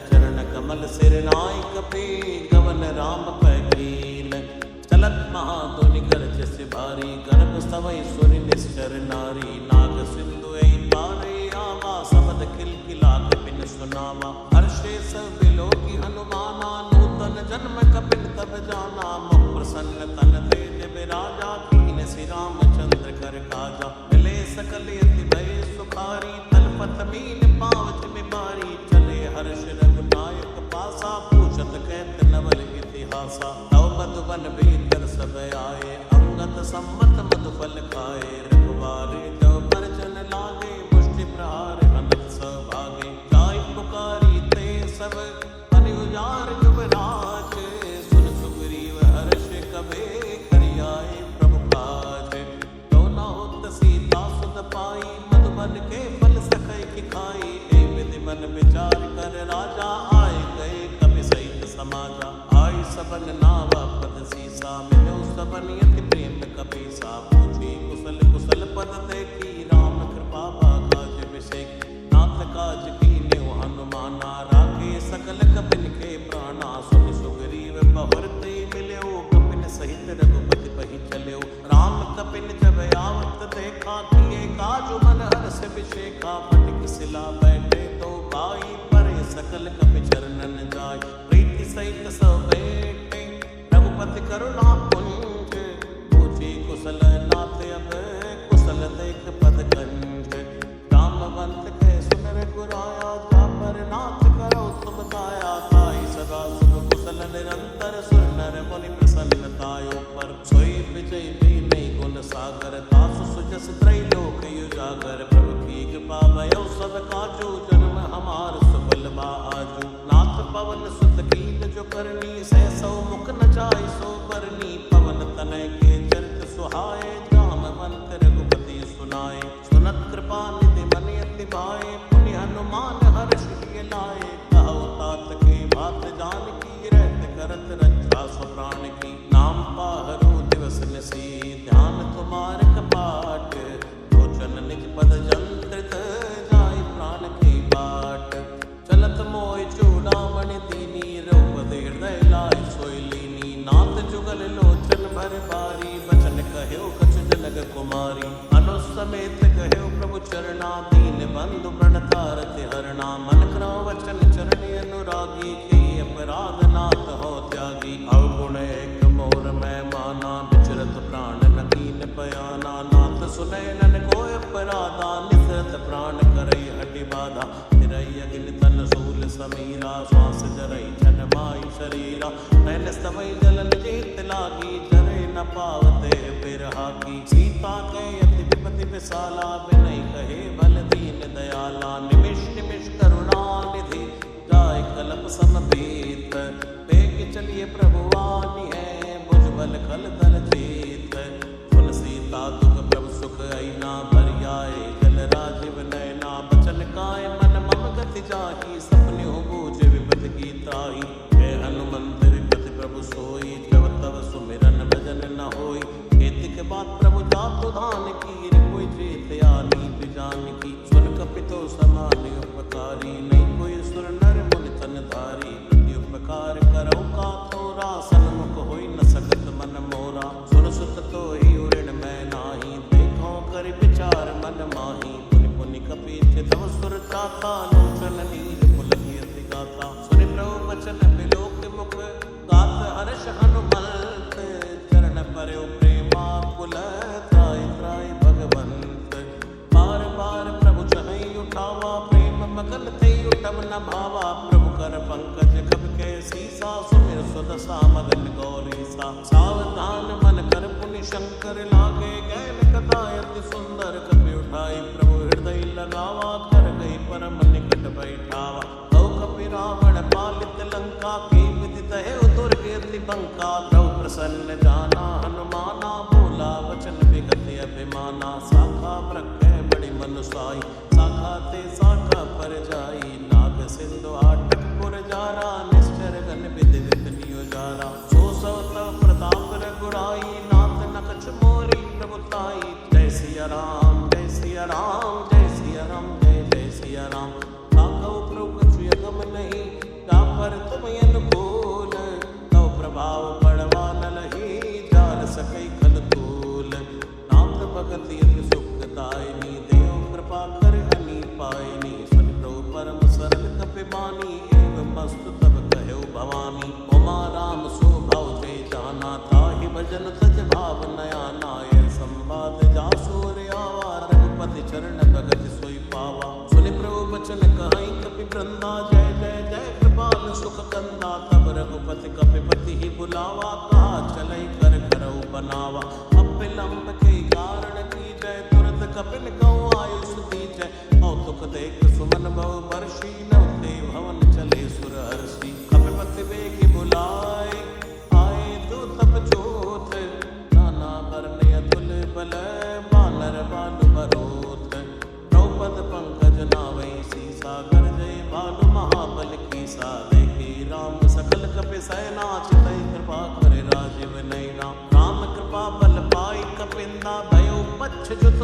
A: चरण कमल सिर नाई कपि, गवन राम पै कीन। चलत महाधुनि गर्ज से भारी, गर्भ सवै सुनि निश्चर नारी। नाग सिंधु ऐ पारे आवा, शब्द किलकिला कपिन सुनावा। हर्षे सब बिलोकी हनुमाना, नूतन जन्म कपिन तब जाना। मुख प्रसन्न तन तेज बिराजा, कीन श्री रामचंद्र कर काजा। मिले सकल यति भय सुखारी, तलपत मीन पावच में बारी। चले हर्ष रघुनायक पासा, पूछत कहत नवल इतिहासा। तव मधुबन भीतर सब आए, अंगद सम्मत मधुफल खाए। रघुवारे जब परजन लागे, मुष्टि प्रहार अनंत सौभागे। जाय पुकारी ते सब बनि उजार युवराज। सुन सुग्रीव हर्ष कबे, करियाए प्रभु काज। तो न होत सीता सुत पाई, मधुबन के फल सकै की खाई। ए विधि मन विचार कर राजा, आए गए कपि सहित समाजा। आई सबन नावा पद सीसा, मिलो सबन यति प्रेम कपीसा। पूछी कुशल कुशल पद देखी, राम कृपा काज विषेक। नाथ काज कीन्यो हनुमाना, राखे सकल कपिन के प्राणा। सुनि सुग्रीव बहुरते मिल्यो, कपिन सहित रघुपति पहि चल्यो। राम कपिन जब आवत देखा, किए काजु मन हर्ष विषेखा। फटिक सिला बैठे तो भाई, परे सकल कपि चरणन जाय। प्रीति सहित सब बैठे, रघुपति करुणा पुंज। पूछी कुशल नाथ अब, कुशल देख पद कंठ। रामवंत कह सुन रघुराया, जा पर नाथ करो तुम दाया। ताई सदा सुख कुशल निरंतर, सुर नर मुनि प्रसन्नतायो पर। सोई विजय भी नहीं गुण सागर, तासु सुजस त्रैलोक उजागर। प्रभु की कृपा भयो सब काजू, जन्म हमार सफल बा आजू। नाथ पवन सुत कीन जो करनी, सहसौ मुख न जाय सो बरनी। पवन तनय के चरित सुहाए, जामवंत रघुपति सुनाए। सुनत कृपा निधि मन अति भाए, पुनि हनुमान हर्ष किए लाए। कहु तात के बात जानकी, रहत करत रक्षा सो प्राण की। नाम पाहरो दिवस निसी, ध्यान तुम्हार कपाट। भोजन निज पद जंत्रित, जाय प्राण की बाट। चलत मोय चूड़ामणि दीनी, रघुपति हृदय लाय सोई लीनी। नाथ जुगल लोचन भर बारी, बचन कह्यो कछ जनक कुमारी। अनुसमेत कह्यो प्रभु चरणा, दीन बंधु प्रणतारति हरणा। मन क्रम वचन चरण अनुरागी, के अपराध नाथ हो त्यागी। अवगुण एक मोर मैं माना, विचरत प्राण न कीन पयाना। नाथ सुनय नन को अपराधा, निसरत प्राण करई हटि बाधा। फिरई अग्नि तन शूल समीरा, श्वास जरई छन माई शरीरा। नैन स्तवई जलन जेत लागी, जरे न पावते बिरहा की। सीता के अति विपति विशाला, बिनय कहे बल दीन दयाला। निमिष निमिष करुणा निधि, जाय कलप समपेत। बेग चलिए प्रभु आनी है, भुजबल खल दल जेत। सुन सीता दुख प्रभु सुख अइना, भरियाए जल राजीव नयना। बचन काय मन मम गति जाहि, सपने हो बूझ विपति की त्राहि। हे हनुमंत विपति प्रभु सोई, जब तब सुमिरन भजन न होई। खेती के बाद प्रभु जातु धान की, कोई चेत या नीति जान की। सुन कपितो समान उपकारी, नहीं कोई सुर नर मुनि तन धारी। प्रति उपकार करौ का तोरा, सन्मुख होई न सकत मन मोरा। सुन सुत तो ही उऋण मैं नाही, देखो कर विचार मन माही। पुनि पुनि कपीच तव सुर चाता, लोचन नीर पुलकियति गाता। सुनि प्रभु वचन बिलोक मुख, गात हर्ष हनुमंत। चरण परयो प्रेमा कुल, त्राय त्राय भगवंत। बार बार प्रभु चहई उठावा, प्रेम मगन थे उठब न भावा। प्रभु कर पंकज कब के सीसा, सुमिर सुदशा मगन गौरीसा। सावधान मन कर पुनि शंकर लागे, गैन कथा अति सुंदर। कपि उठाई प्रभु हृदय लगावा, परम निकट बैठावा। कौ कपि रावण पालित लंका, के विदित है दुर्गे अति बंका। द्रौ प्रसन्न जाना हनुमाना, बोला वचन विगत अभिमाना। शाखा प्रज्ञ बड़ी मनुसाई, शाखा ते शाखा पर जाई। नाग सिंधु आटक पुर जारा, निश्चर गण विधि विपिन उजारा। सो सौ तव प्रताप रघुराई, नाथ न कछु मोरी प्रभुताई। जय सिया राम जय सिया राम, जय सिया राम जय जय सिया राम। ताकौ प्रभु कछु यगम नहीं, ता पर तुम अनुकूल। तव प्रभाव पड़वा न लही, जान सकै खल तूल। नाथ भगत यति सुखदायिनी, देव कृपा कर हनि पायनी। सुनि प्रभु परम सरल कपि बानी, एवं मस्तु तब कहो भवानी। उमा राम स्वभाव जय जाना, ताहि भजन तज भाव नयाना। यह संवाद जासुर आवा, रघुपति चरण भगत सोई पावा। सुनि प्रभु बचन कहाई कपि वृंदा, जय जय जय कृपाल सुख कंदा। तब रघुपति कपिपति ही बुलावा, कहा चलै कर करऊ बनावा। अब विलंब के कारण की जय, तुरत कपिन कहूँ आयुष दीजय। औतुक देख सुमन बहु वर्षी, नवते भवन चले सुर हर्षि। कपिपति बेगी बुलाए, आए दूतप जोत। नाना वर्ण अतुल बल, बानर बालु बरोत। द्रौपद पंकज नावै सीसा, गरजय भालु महाबल कीसा। देखी राम सकल कपि सैना, चितै कृपा करे राजीव नैना। राम कृपा बल पाई कपिंदा, भयो पच्छ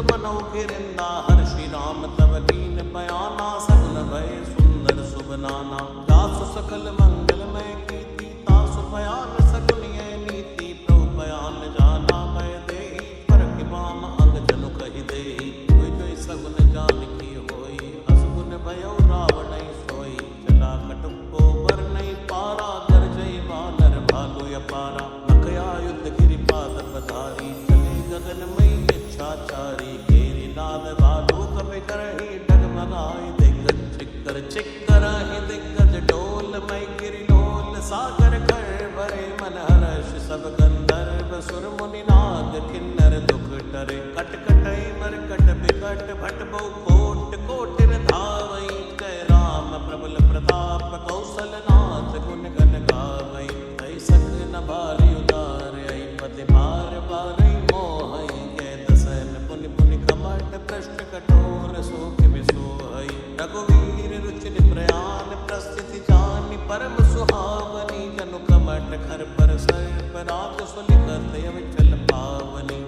A: मनौ गिरिंदा। हर्षि राम तब दीन बयाना, सगुन भय सुंदर शुभ नाना। दासु सकल मंगलमय कीर्ति, तासु बयान सगुनिय नीति। प्रभु बयान जाना भय देहि, परख बाम अंग जनु कहि देहि। कोई कोई सगुन जान की होई, असगुन भयो रावण सोई। चला कटुपो बर नहीं पारा, गरजय बानर भालु अपारा। मकया युद्ध गिरिपाद पधारी, चले गगन मई इच्छाचारी। केरी नाद भालु कपि करहि, डगमगाए दिग्गज चिक्कर। चिक्करहि दिग्गज डोल, मई गिरि लोल। सागर कर भरे मन हर्ष, सब गंधर्व सुर मुनि नाग किन्नर दुख टरे। कट कटै मरकट बिकट, भट बहु कोट कोटिन धावै। जय राम प्रबल प्रताप, कौशल नाथ गुण गण गावै। ऐसक न भारी उदार, ऐ पति भार बारै मोहै। कै दसन पुनि पुनि कमट, पृष्ठ कठोर शोक बिसोहै। रघुवीर रुचि प्रयाण, प्रस्थिति जानि परम सुहावनी। जनु कमट घर पर सर्प, राज सुलिखत अविचल पावनी।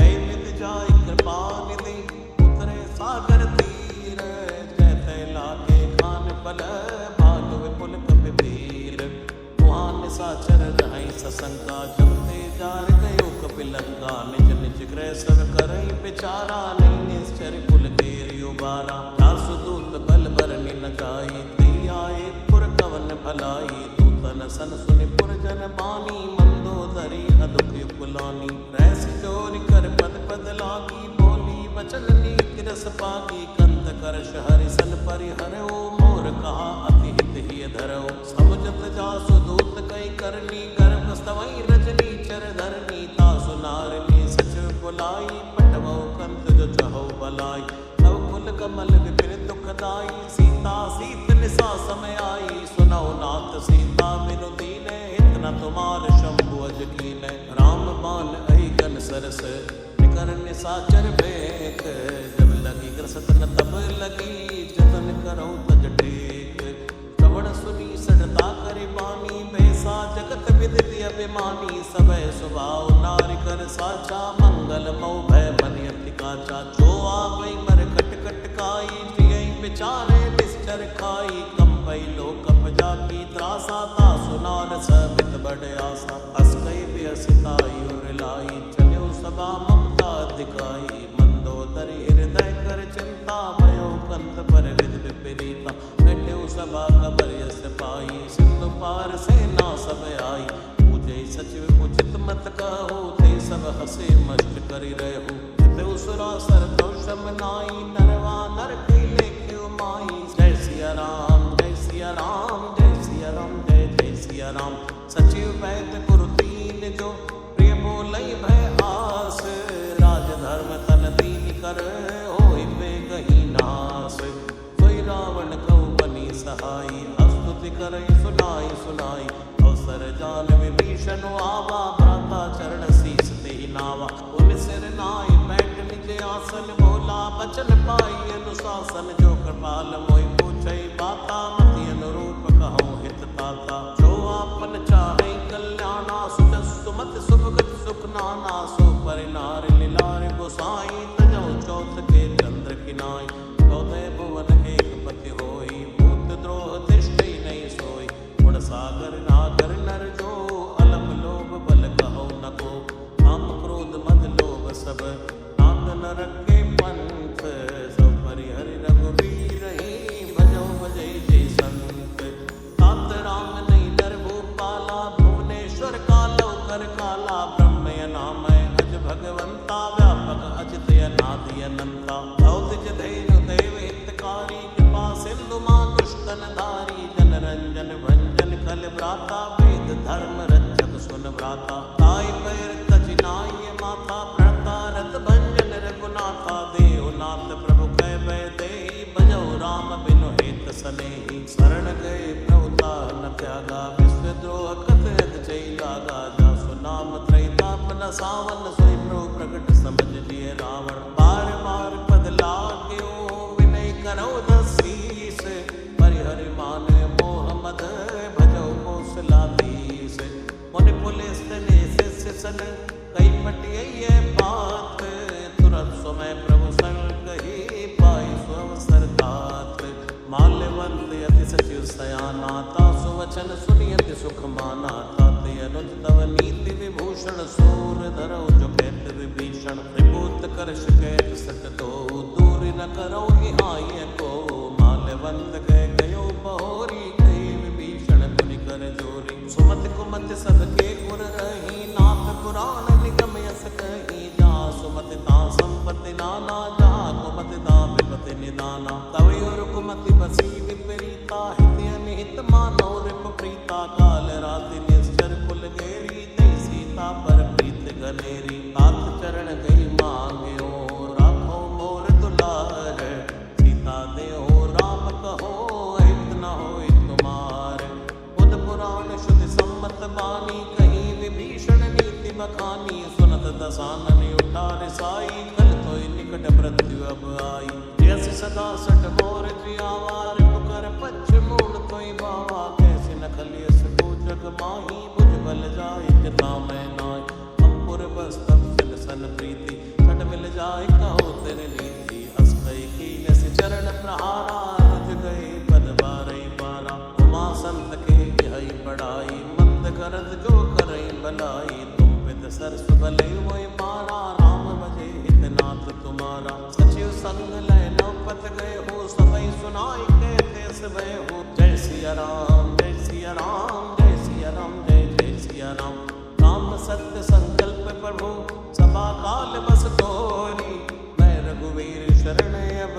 A: ऐ विधि जाय कृपा निधि, उतरे सागर तीर। जय तै लागे खान पल, भालु विपुल कपि वीर। वहाँ निशाचर रहै सशंका, जमते जार गयो कपि लंका। निज निज गृह सब करई विचारा, नहीं निश्चर कुल केरि उबारा। दासु दूत बल बरनि न जाई, तै आए पुर कवन भलाई। दूतन सन सुनि पुर जन बानी, मंदोदरी अदुख कुलानी। रैस चोरी कर पद पद लागी, बोली वचन नीति रस पागी। कंत करश हरि सन परिहरओ, मोर कहा अति हित ही धरओ। समुझत जासु दूत कई करनी, गर्भ स्तवई रजनी चर धरनी। तासु नारनी सचिव बुलाई, पटवौ कंत जो चहौ बलाई। तव कुल कमल विपिन दुखदाई, सीता सीत निसा समय आई। सुनौ नाथ सीता बिनु दीनै, हित न तुमार शंभु अज कीनै। राम बाण अहि गन सरस, निकर निसाचर भेख। जब लगी ग्रसत न तब लगी, जतन करौ तज टेक। श्रवण सुनी सड़ता करि बानी, बैसा जगत विदित अभिमानी। सबय स्वभाव नारि कर साचा, मंगल मऊ भय मन अति काचा। जो आवै मर कट कट काई, जियहि विचारे निश्चर खाई। कंपै लोक जाकी त्रासा, तासु नार सबित बड़ आसा। अस कहि बिहसिताई उर लाई, चल्यो सभा ममता दिखाई। मंदोदरी हृदय कर चिंता, भयो कंत पर विध विपरीता। बैठ्यो सभा खबर यस पाई, सिंधु पार सेना सब आई। पूजे सचिव उचित मत कहो, ते सब हसे मस्त करि रहु। तेउ सुरासर तौ शम नाई, नरवा नर कई लेख्यो माई। जय सिया राम जय सिया राम, जय सिया राम जय जय सिया राम। सचिव वैद्य गुरु तीन जो, प्रिय बोलई भय आस। राज धर्म तन दीन कर, होई बेगहि नास। सोई रावण सहाई स्तुति करई सुनाई सुनाई अवसर जान विभीषण आवा भ्राता चरण शीस ते नावा उन सिर नाई बैठ निज आसन बोला बचन पाई अनुशासन जो कृपाल मोहि पूछई बाता मति अनुरूप कहूँ हित ताता जो आपन चाहे कल्याणा सुजस सुमति सुभगत सुख नाना सो परिनार लीलार गोसाई तजौ चौथ के चंद्र किनाई चौदह भुवन एक पति होई भूत द्रोह तिष्ठई नहीं सोई गुण सागर नागर नर जो अलम लोभ बल कहो न को काम क्रोध मद लोभ सब नाग नरक के पंथ सब परिहरि रघुवीर ही भजो भजई जय संत तात राम नहीं नर भूपाला भुवनेश्वर कालो कर काला ब्रह्म नामय अज भगवंता व्यापक अजित अनादि अनंता औदिज धैर्य देव हितकारी कृपा सिंधु मानुष्टन धारी जन रंजन भंजन कल भ्राता वेद धर्म रक्षक सुन भ्राता ताई पैर तज नाय माथा प्रणता रत भंजन रघुनाथा देवनाथ प्रभु कै भय देहि भजौ राम बिनु हेत सनेहि शरण गए प्रभुता न त्यागा विश्व द्रोह कथयत जय लागा जासु नाम त्रैतापन सावन सोई प्रभु प्रकट समझ लिए रावण बार बार पद लाग्यो विनय करो दसीस परिहरि मान मोह मद भजो कौशलाधीश मुनि पुलिस ने शिष्य सन कई पटिये बात तुरंत समय प्रभु संग कही पाई सुअवसर तात माल्यवंत अति सचिव सयाना तासु वचन सुनियति सुख माना ताते अनुज तव नीति विभूषण सूर धरो जो कहत विभीषण त्रिभूत करश कहत सत दो दूर न करो इहाय को माल्यवंत कह गयो बहोरी कही विभीषण पुनि कर जोरी सुमति कुमति सबके गुर रही नाथ पुराण निगम यस कही जा सुमति ता संपत्ति नाना जा कुमति ता विपति निदाना तवे और कुमति बसी विपरीता हित अनिहित मानव रिप प्रीता काल राति निश्चर कुल गेरी तै सीता पर प्रीत गनेरी तात चरण गई मांग्यो राखो मोर दुलार सीता देहो राम कहो हित न होय तुमार बुध पुराण शुद्ध सम्मत बानी कहीं विभीषण नीति बखानी सुनत दसानन उठार साई कल तो निकट मृत्यु अब आई जैसे सदा सठ मोर जियावा कर पच्छ मूल तोई बावा कैसे न खलियस को जग माही बुझ बल जाए किता मैं नाय अंपुर बस तब सिल सन प्रीति छट मिल जाए कहो तेरे नीति हस गई कीन से चरण प्रहारा रज गए पद बारई बारा उमा संत के यही पढ़ाई मंद करत जो करई भलाई तुम पित सरस भले मोय मारा राम भजे हितनाथ तुम्हारा सचिव संग लय नौपत गए हो सबई सुनाई कहते सभय हो जय सिया राम जय सिया राम जय सिया राम जय जय सिया राम नाम सत्य संकल्प प्रभु सभा काल बस तोरी मैं रघुवीर शरण अब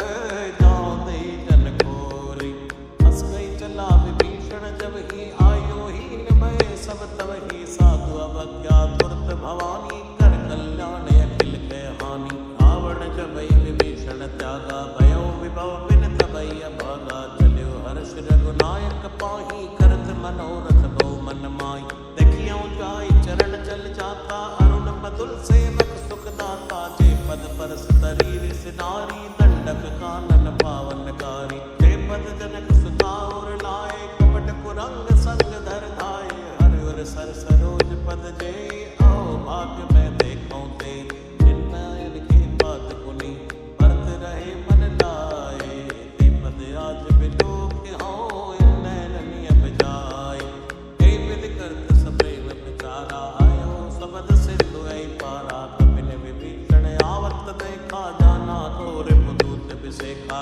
A: जाऊं दे जन खोरी हंस गई चला विभीषण जब ही आयो ही भय सब तब ही साधु अवज्ञा तुरत भवानी कर कल्याण अखिल के हानि रावण जब विभीषण त्यागा भयो विभव बिन तबई अभागा चल्यो हर्ष रघुनायक पाही करत मनोरथ बहु मन माई देखियो जाई चरण जल जाता अरुण मधुर सेवक सुख दाता जे पद परस तरी सिनारी दंडक कानन पावनकारी जे पद जनक सुता और लाए कपट कुरंग संग धर धाये हर और सर सरोज पद जे आओ भाग्य में देखो ते जिनयन के बात पुनि परत रहे मन लाए ते पद आज बिलोक हो नैन नियम जाए हे विद करत सप्रेम विचारा आयो सबद सिंधु ऐ पारा कपिन विभीषण आवत देखा जाना तोरे पुदूत विसेखा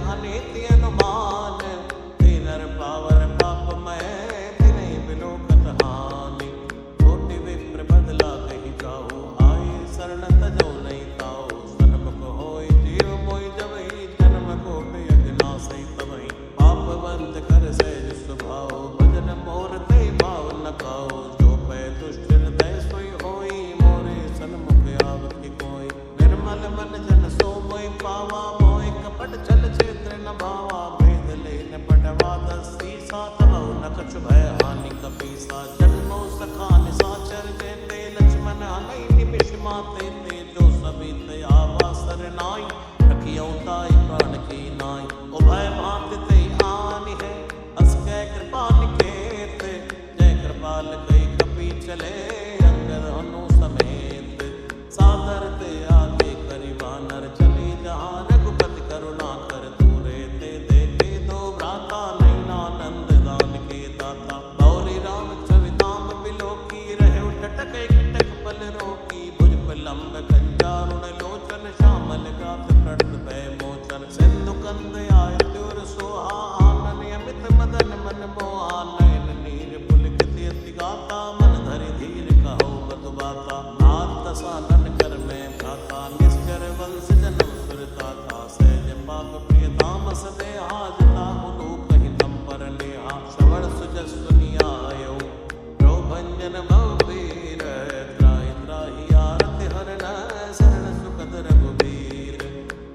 A: अनिति अनुमान, ते नर पावर पापमय, तिन्हि बिलोकत हानि। कोटि विप्र बदला कहि जाओ, आए शरण तजो नहीं ताओ। सन्मुख होय जीव मोहि जबहि, जन्म कोटि अज्ञासहि तबहि। पापवंत कर सहज स्वभाव, भजन मोर ते भाव न खाओ। जो पै दुष्ट हृदय सोई होई, मोरे सन्मुख आवति कोई। निर्मल मन जन सो मोहि पावा, मोहि कपट छल छेत्र न भावा। भेद लेन पटवा दसी सा, तबहु न कछु भय हानि कपीसा। जन्मो सखा निसाचर जेते, लक्ष्मण हनै निमिष माते ते। जो सबित आवा सरनाई, रखियौ ताहि प्राण की नाई। उभय भांति ते आनि है, अस कै कृपा निकेत। जय कृपाल कई कपि चले, अंगद हनु समेत। सादर ते आगे करि वानर, चले जहाँ रघुपति करुणा कर। दूरे ते देखे दो भ्राता, नैनानंद दान के दाता। गौरी राम छवि धाम बिलोकी, रहे उठटक एकटक पल रोकी। भुज लंब कंजारुण लोचन, श्यामल गात प्रणत भय मोचन। सिंधु कंद आय त्योर सोहा, आनन अमित मदन मन मोहा। नयन नीर पुलकित अति गाता, मन धरि धीर कहो मधु बाता। नाथ दसानन कर मैं भ्राता, निश्चर वंश जन्म सुरता था। सहज पाप प्रिय तामस देहा, जताहु लोक हितम पर नेहा। श्रवण सुजस सुनि आयो, प्रो भंजन भव वीर। त्राहि त्राहि आरति हरन, शरण सुखद रघुबीर।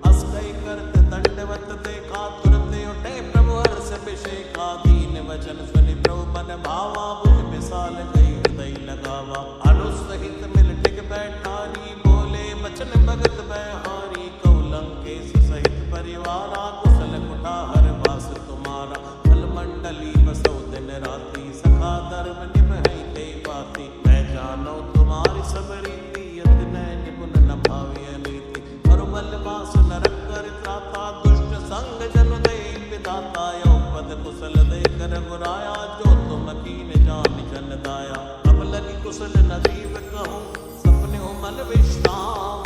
A: अस कई करत दंडवत देखा, तुरत उठे प्रभु हर्ष अभिषेका। दीन वचन सुनि प्रभु मन भावा, भुज विशाल कई हृदय लगावा। अनुसहित मिल टिक बैठारी, बोले बचन भगत बहारी। कहु लंकेश सहित परिवारा, कुशल कुटाहर वास तुम्हारा। फल मंडली बसौ दिन राति, सखा धर्म निभहि ते बाती। मैं जानो तुम्हारी सब रीति, अति नय निपुण न भाविय नीति। अरुबल वास नरक कर त्राता, दुष्ट संग जनु दे विधाता। यौ पद कुशल दे कर गुराया, जो तुम कीन जान जन दाया। अब लगी कुशल न जीव कहूँ, सपने हो मन विश्राम।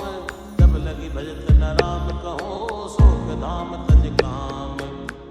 A: जब लगी भजत न राम कहूँ, शोक धाम तज काम।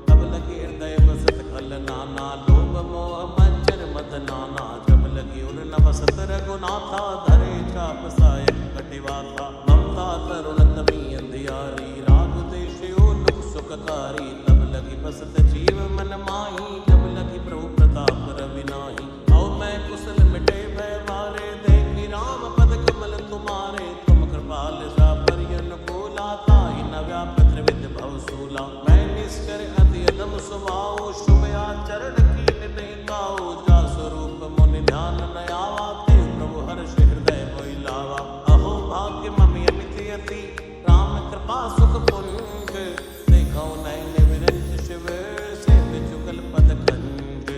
A: तब लगी हृदय बसत खल नाना, लोभ मोह मज्जर मद नाना। जब लगी उर न बसत रघुनाथा, धरे चाप सायक कटिवाथा। ममता तरुण तमी अंधियारी, राग देशो लुक सुखकारी। तब लगी बसत जीव मन माही, जब लगी प्रभु प्रताप रवि नाही। औ मैं कुशल मिटे भय मारे, देखी राम पद कमल तुम्हारे। तुम कृपाल सा परियन कोला, ताहि न व्यापत त्रिविध भव सूला। मैं निष्कर अति अदम स्वभाव, शुभ आचरण कीन नहीं गाओ। जा स्वरूप मुनि ध्यान न आवा, ते प्रभु हर्ष हृदय मोहि लावा। अहो भाग्य ममि अमिति अति, राम कृपा सुख पुंज। देखौ नयन विरंच शिव, से जुगल पद खंज।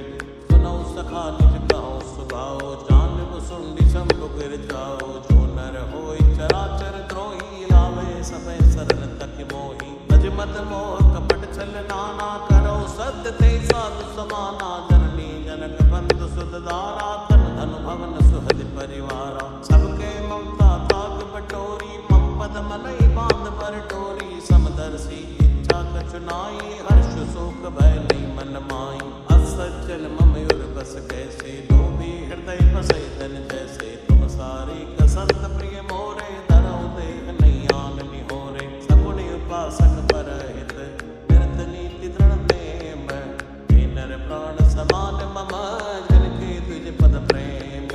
A: सुनौ सखा निज कहो सुभाओ, जानबु सुंडी शंभु गिर जाओ। जो नर होय चराचर द्रोही, लावे समय सरल तक मोही। भज मत मोह कपट छल नाना, करो सत्य ते साधु समाना। जननी जनक बंधु सुत दारा, तन धनु भवन सुहद परिवारा। सबके ममता ताग बटोरी, मम पद मनहि बांध पर डोरी। समदर्शी इच्छा कछु नाई, हर्ष शोक भय नहीं मन माई। असज्जन मम उर बस कैसे, लोभी हृदय बसै धन जैसे। तुम सारी कसंत प्रिय मोरे, धरौ देह नहीं आन निहोरे। सगुण उपासक परहित, निरत नीति दृढ़ नेम। हे नर प्राण समान मम, जिनके तुझ पद प्रेम।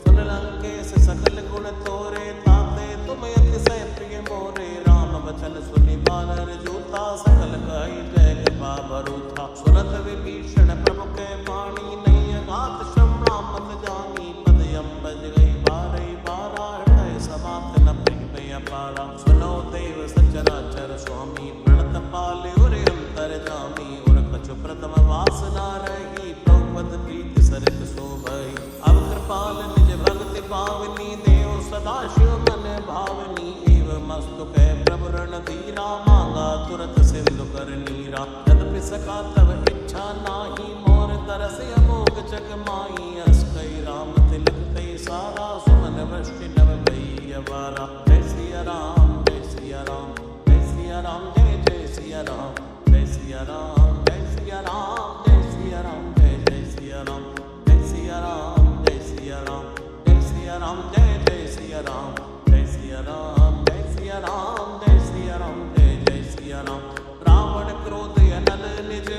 A: सुन लंकेश सकल गुण तोरे, ताते तुम अतिशय प्रिय मोरे। राम वचन सुनि वानर जूथा, सकल कहि जय कृपा भरूथा। सुनत विभीषण प्रभु के वाणी, नहीं अगात श्रवणा मत जानी। पद अम्बज गई बारहि बारा, हृदय समात न प्रीत अपारा। सुनो देव सचराचर स्वामी, प्रणत पाले उरे अंतर जामी। उर कछु प्रथम वासना रही, प्रभुपद प्रीति सरित शोभई। अब कृपाल निज भक्ति पावनी, देव सदा शिव मन भावनी। एवं मस्तु कह प्रभु रण धीरा, मांगा तुरत सिंधु कर नीरा। यद्यपि सखा तब इच्छा नाही, मोर तरस अमोघ जग माई। अस कई राम तिलक ते सारा, सुमन वृष्टि नव भई अवारा। जय सिया राम जय सिया राम, जय सिया राम जय जय सिया राम। जय सिया राम, जय सिया राम, जय सिया राम, जय जय सिया राम, जय सिया राम, जय सिया राम, जय सिया राम, जय जय सिया राम, जय सिया राम, जय सिया राम, जय सिया राम, जय जय सिया राम। रावण क्रोध अनल निज,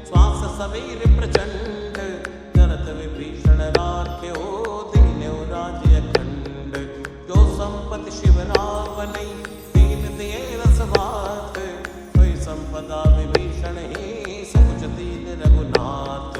A: श्वास समीर प्रचंड, जरत विभीषण राख्यो दीन्यो राज्य अखंड। जो संपत्ति शिव रावनै दीन दिए रसवात, सोई संपदा विभीषण ही सकुच दीन रघुनाथ।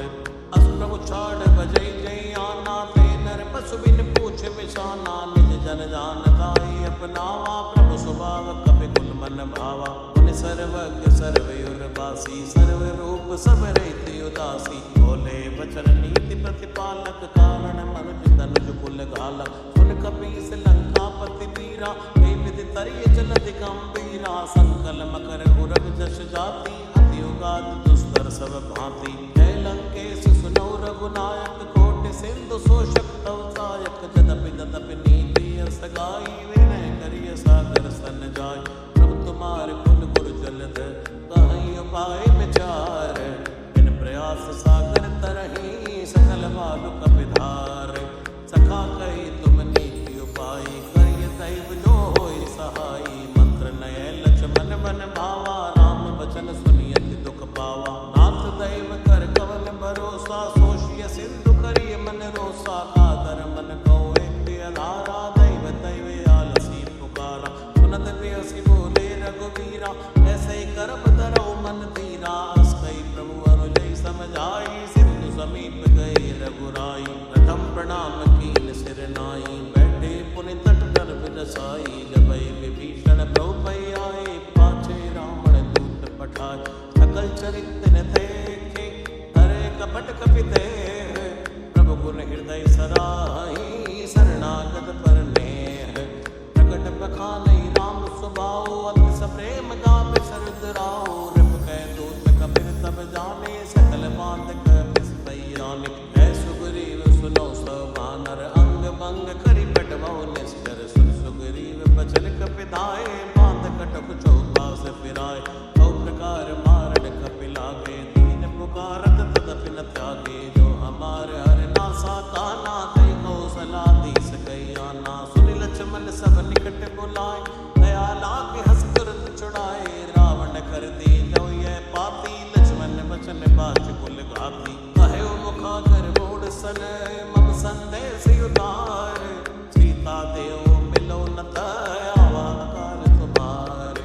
A: अष्टप्रभु छाड़ बजै जय आना, ते नर पशु बिन पूछ बिसाना। निज जन जानताई अपनावा, प्रभु स्वभाव कपि कुल मन भावा। पुनि सर्वज्ञ सर्वयुरबासी, सर्व रूप सब रहित उदासी। बोले वचन नीति प्रतिपालक, कारण मनुज तनुज कुल घालक। सुन कपीस लंकापति वीरा, हे विधि तरिय जलधि गंभीरा। संकल मकर उरग जस जाति, अति उगाद दुस्तर सब भांति। जय लंकेश सुनो रघुनायक, कोटि सिंधु शोषक तव सायक। जदपि तदपि नीति असगाई, विनय करिय सागर सन जाय। प्रभु तुम्हारे गुण गुरु जलधर, कहीं उपाय विचार। बिन प्रयास सागर तरहि, सकल बालु कपिधार। सखा कही तुम नीति उपाय, करिय दैव जो होय सहाय। मंत्र नय लक्ष्मण बन भावा, राम वचन सुनियति दुख पावा। नाथ दैव कर कवन भरोसा, सोषिय सिंधु करिय मन रोसा। कादर मन को एक आधारा, दैव दैव आलसी पुकारा। सुनत बियसि बोले रघुवीरा, ऐसे करब धरौ मन धीरा। अस कहि प्रभु अनुजय समझाई, सिंधु समीप गए रघुराई। प्रथम प्रणाम कीन सिर नाई, बैठे पुनि तट कर बिरसाई। जबै विभीषण प्रभु पै आए, पाछे रावण दूत पठाए। सकल चरित्र न देखे, हरे कपट कपि देह। प्रभु गुण हृदय सराहि, शरणागत पर नेह। प्रकट बखानै राम स्वभाव, अति सप्रेम गावे सरदराव। रिप कै दूत कपिर तब जाने, सकल बात कपिस पैयाने। है सुग्रीव सुनो सब बानर, अंग भंग करि पेटवौ निश्चर। सुन सुग्रीव बचन कपिधाय, बांध कटक चौपास फिराय। बहु प्रकार मारण कपि लागे, दीन पुकारत तदपि न त्यागे। जो हमार हर नासा काना, तै कौशलाधीश कहि आना। सुनि लक्ष्मण सब निकट बुलाए, दया लागे हस तुरंत छुड़ाए। रावण कर दीजौ यह पाती, लक्ष्मण वचन बाच कुल घाती। कह्यो मुखागर मोड़ सन, मम संदेश उतार। सीता देव मिलो न आवा अकाल तुम्हार।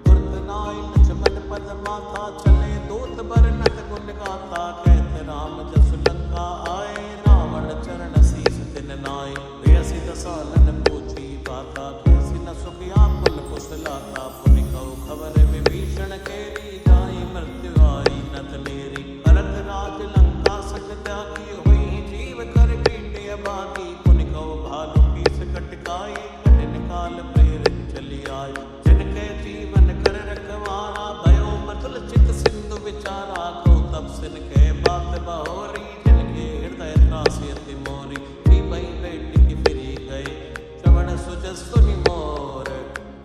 A: तुरत नाई लक्ष्मण पद माथा, चले दूत बरनत गुण गाथा। कहत राम जसु लंका आए, रावण चरण शीस तिन नाय। प्रेयसी दसानन पूछी बाता, कैसी न सुखिया कुल कुशलाता। पुनि कहु खबर विभीषण केरी, जाई मृत्यु आई नत नेरी। भरत राज लंका सक त्यागी, हुई जीव कर कीटे अभागी। पुनि कहु भालु पीस कटकाई, कठिन काल प्रेरित चली आय। जिनके जीवन कर रखवारा, भयो मृदुल चित सिंधु विचारा। कहु तब सिन के बात बहोरी, जिनके हृदय त्रासि अति मोरी। भई बेटी की फिरी गए, श्रवण सुजस सुनि मोर।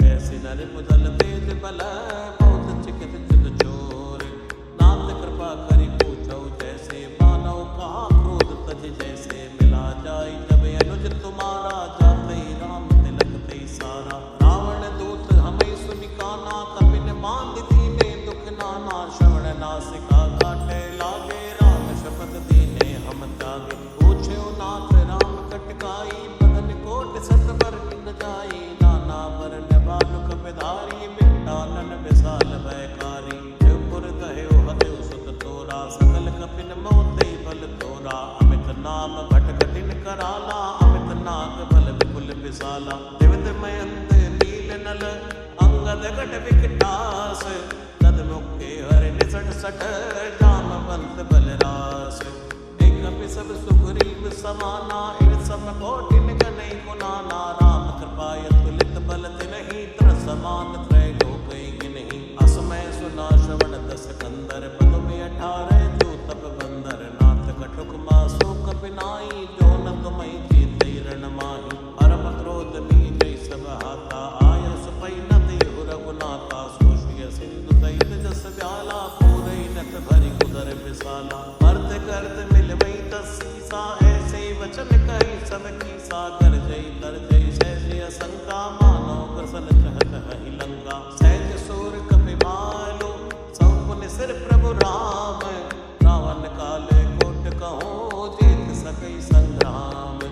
A: ऐसी नर मुदल तेज बल, बहुत चिकित चित चोर। नाथ कृपा करि पूछौ जैसे, मानव कहा क्रोध तज जैसे। मिला जाय जब अनुज तुम्हारा, जाते राम तिलक ते सारा। रावण दूत हमें सुनि काना, कपिन बांध दीने दुख नाना। श्रवण नासिका काटे लागे, राम शपथ दीने हम त्यागे। पूछ्यो नाथ राम कटकाई, बदन कोट सत बर न जाई। नाना वरण बालुक विधारी, बिट्टानन विशाल भयकारी। शिवपुर दह्यो हत्यो सुत तोरा, सकल कपिन मोते बल तोरा। अमित नाम भट कठिन कराला, अमित नाग बल विपुल विशाला। दिवित मयंत नील नल, अंगद गट विकटास। तद मुखे हरि निसट सठ, जामवंत बलरास। कपि सब सुग्रीव समाना, इन सब कोटिन गनै गुनाना। राम कृपा अतुलित बल तिन्हि, त्र समान त्रय लोक गिनहि। असमय सुना श्रवण दस कंदर, पदु में 18 जो तप बंदर। नाथ कटुक मासु कपि नाई, जो न तुमहि जीतै रण माहि। परम क्रोध नीजै सब हाथा, आय सुपै न देहु रघुनाथा। सोषिय सिंधु सहित जस व्याला, पूरै बचन कही सबकी सागर जय तर जय सहज असंका मानो कसल चहत ही लंका सहज सूर कपि भालो सौपुन सिर प्रभु राम रावण काले कोट कहो जीत सकई संग्राम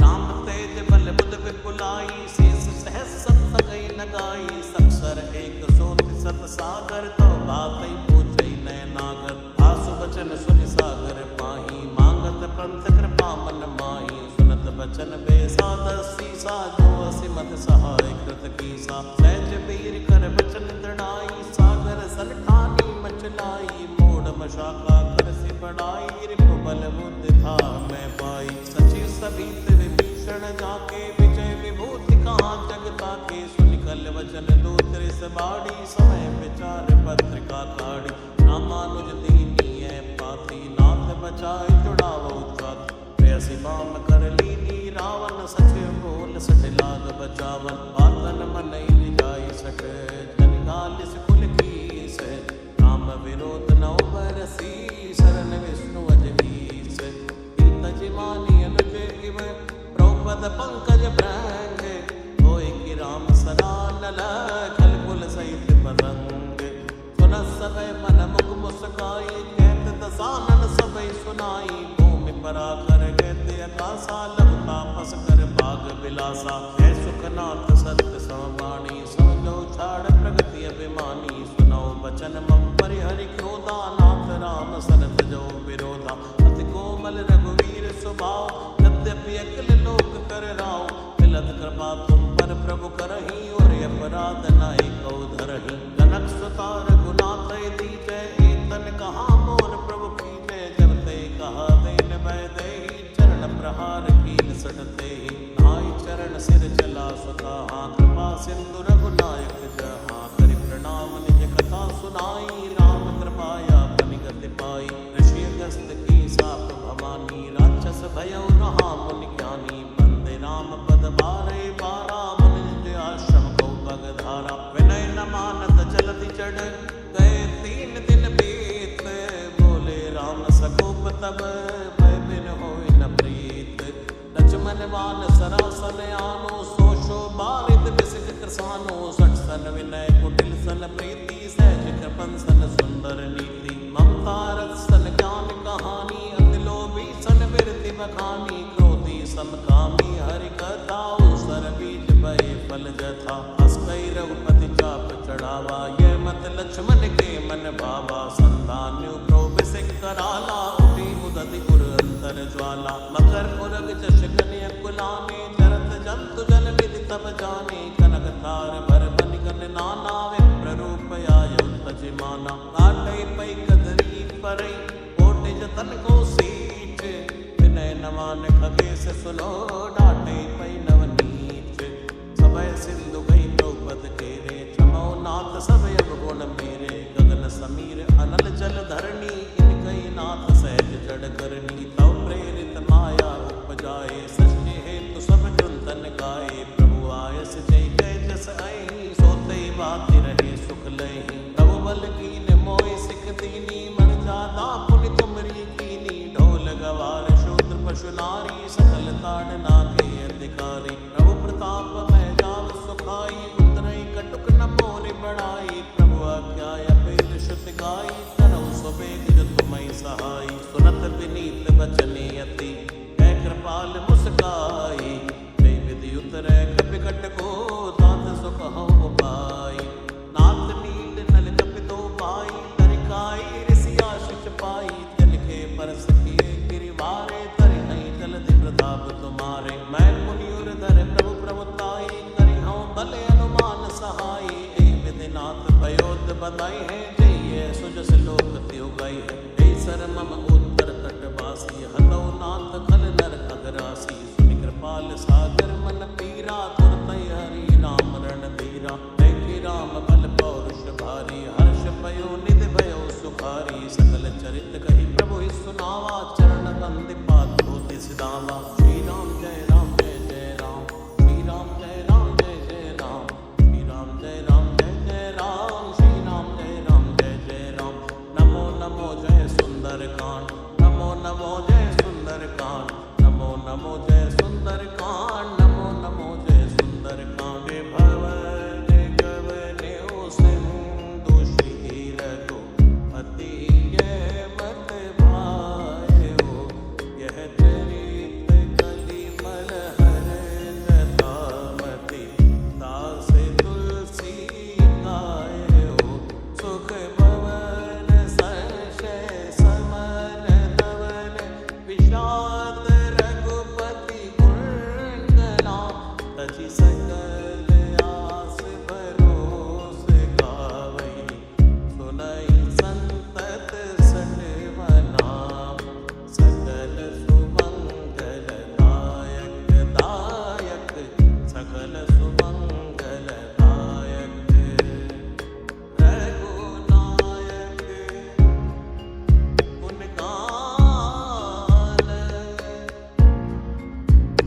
A: राम तेज बल बुध विपुलाई शेष सहस सत गई नगाई सक्षर एक सोति सत सागर तो बातई पूछई नय नागर आसु बचन सुनि सागर पाही मांगत पंथ कृपा मन माही सुनत बचन बेसादर सीसा जो असिमत सहाय कृत कीसा सहज वीर कर बचन दृढ़ाई सागर सलठानी मचलाई मोड़ मशाका कर से बढ़ाई रिपु बल बुद्धि था मैं पाई सचिव सभी विभीषण जाके विजय विभूति कहाँ जगता के सुनिकल वचन दूतरे सबाड़ी समय विचार पत्रिका काढ़ी रामानुज दीनी है पाती नाथ बचाए जुड़ावो छाती पैसी बाम कर लीनी रावण सचिव बोल सट लाग बचावन पातन मन जाय सट जनिकालिस कुल कीस राम विरोध नौ बरसी शरण विष्णु अजनीस पीत जिमानी अनुज इव द्रौपद पंकज प्रंग होय कि राम सरानल खल कुल सहित पतंग सुन सबे मन मुख मुस्काई कहत दसानन सबे सुनाई भूमि पराकर कहते आकाशा लग तापस कर भाग विलासा है सुखनाथ सत्य समवाणी समझो छाड़ प्रगति अभिमानी सुनो बचन मम परिहरि क्रोधा नाथ राम सरत जो विरोधा अति कोमल रघुवीर स्वभाव यद्यपि अकल लोक कर राव मिलत कृपा तुम पर प्रभु करही और अपराध नाई कौ धरही जनक सुता रघुनाथ दीजय तन कहा मोर प्रभु की जय जब ते कहा देन भय देहि चरण प्रहार कीन सटते नाई चरण सिर चला सुता कृपा सिंधु रघुनायक जहाँ करि प्रणाम निज कथा सुनाई राम कृपाया पनिगति पाई ऋषि अगस्त की साप भवानी राक्षस भयउ रहा मुनि ज्ञानी बंदे राम पद बारे बारा मुनि आश्रम को बगधारा विनय न मानत जलधि चढ़ गए 3 दिन बीत बोले राम सकोप तब भय बिन होय न प्रीत लक्ष्मण बान सरासन आनो सोशो बारित बिसिक कृसानो सठ सन विनय कुटिल सन प्रीति सहज कृपन सन सुंदर नीति ममता रस सन ज्ञान कहानी अति लोभी सन बिरति बखानी क्रोधी समकामी हरि कथा सर बीज भय फल जथा अस्कई रघुपति चाप चढ़ावा ये मत लक्ष्मण के मन भावा संतान्यु क्रोध सिख कराला उठी उदति उर अंतर ज्वाला मकर पुरग जश कन्या कुलाने जरत जंतु जल विधि तब जाने कनक तार भर बन गन नाना विप्र रूप आयो तजिमाना काटई पई कदरी परई कोटि जतन को सीठ विनय नमान खगेश सुनो डाटे पई नवनीच सबय सिंधु गई द्रौपद केरे क्षमो नाथ सब गुण मेरे गगन समीर अनल जल धरणी इनकई नाथ सहज जड़ करनी तव प्रेरित माया उपजाए सृष्टि हेतु सब चिंतन गाए प्रभु आयस जय जय जस आई सोते बात रहे सुख लहि प्रभु बल कीन मोय सिख दीनी मन जादा पुनि तुमरी कीनी ढोल गवार शूद्र पशु नारी सकल ताड़ना के अधिकारी प्रभु प्रताप मैं जाव सुखाई उतरई कटुक न मोरि बढ़ाई प्रभु आज्ञा पेल श्रुति गाई तरौ स्ववेग जो तुम्हि सहाय सुनत विनीत बचने अति है कृपाल मुस्काई जय विधि उतरै कपिकट को तात सुख हऊ उपाय नाथ नील नल कपितो पाई तरिकाई ऋषिया शिष पाई तिनके पर सखिए गिरिवारे तरि नहीं जलधि प्रताप तुम्हारे मैं मुनिउर धर प्रभु प्रभुताई करि हूँ भले अनुमान सहाय ए विधिनाथ पयोद बधाई है जय सुजस लोक त्यो गई है जय सर मम उत्तर तटवासी हलो नाथ खल नर अगरासी सुनि कृपाल सागर मन पीरा तुरतय हरि राम रण धीरा देखि राम बल पौरुष भारी हर्ष पयो निधि भयो सुखारी सकल चरित कही प्रभु ही सुनावा चरण बंदिपात होति सिधावा श्री राम जय राम जय जय राम श्री राम जय राम जय जय राम श्री राम जय राम जय जय राम श्री राम जय राम जय जय राम नमो नमो जय सुंदर कांड नमो नमो जय सुंदर कांड नमो नमो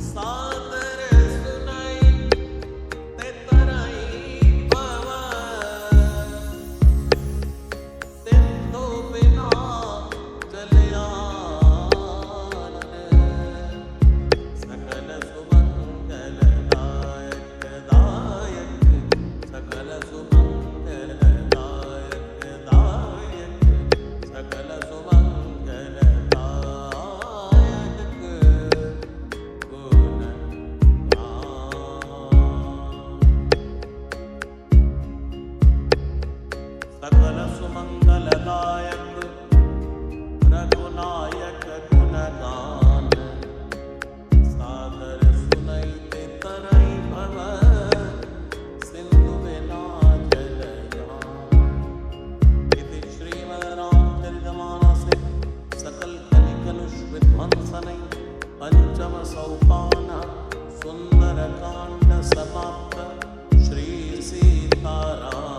A: सादर सुनाई ते तराई भव सिंधु बिना जलयान सकल सुमंगल दायक दायक सकल सुमंगल दायक दायक सकल सुमंगल दायक गुण सकल सुमंगल दायक रघुनायक गुणगान सादर सुनई ते तरई भव सिंधु बिना जलयान। इति श्रीमद्रामचरितमानसे सकल कलिकलुष विध्वंसनै पंचम सोपान सुंदर कांड समाप्त। श्री सीताराम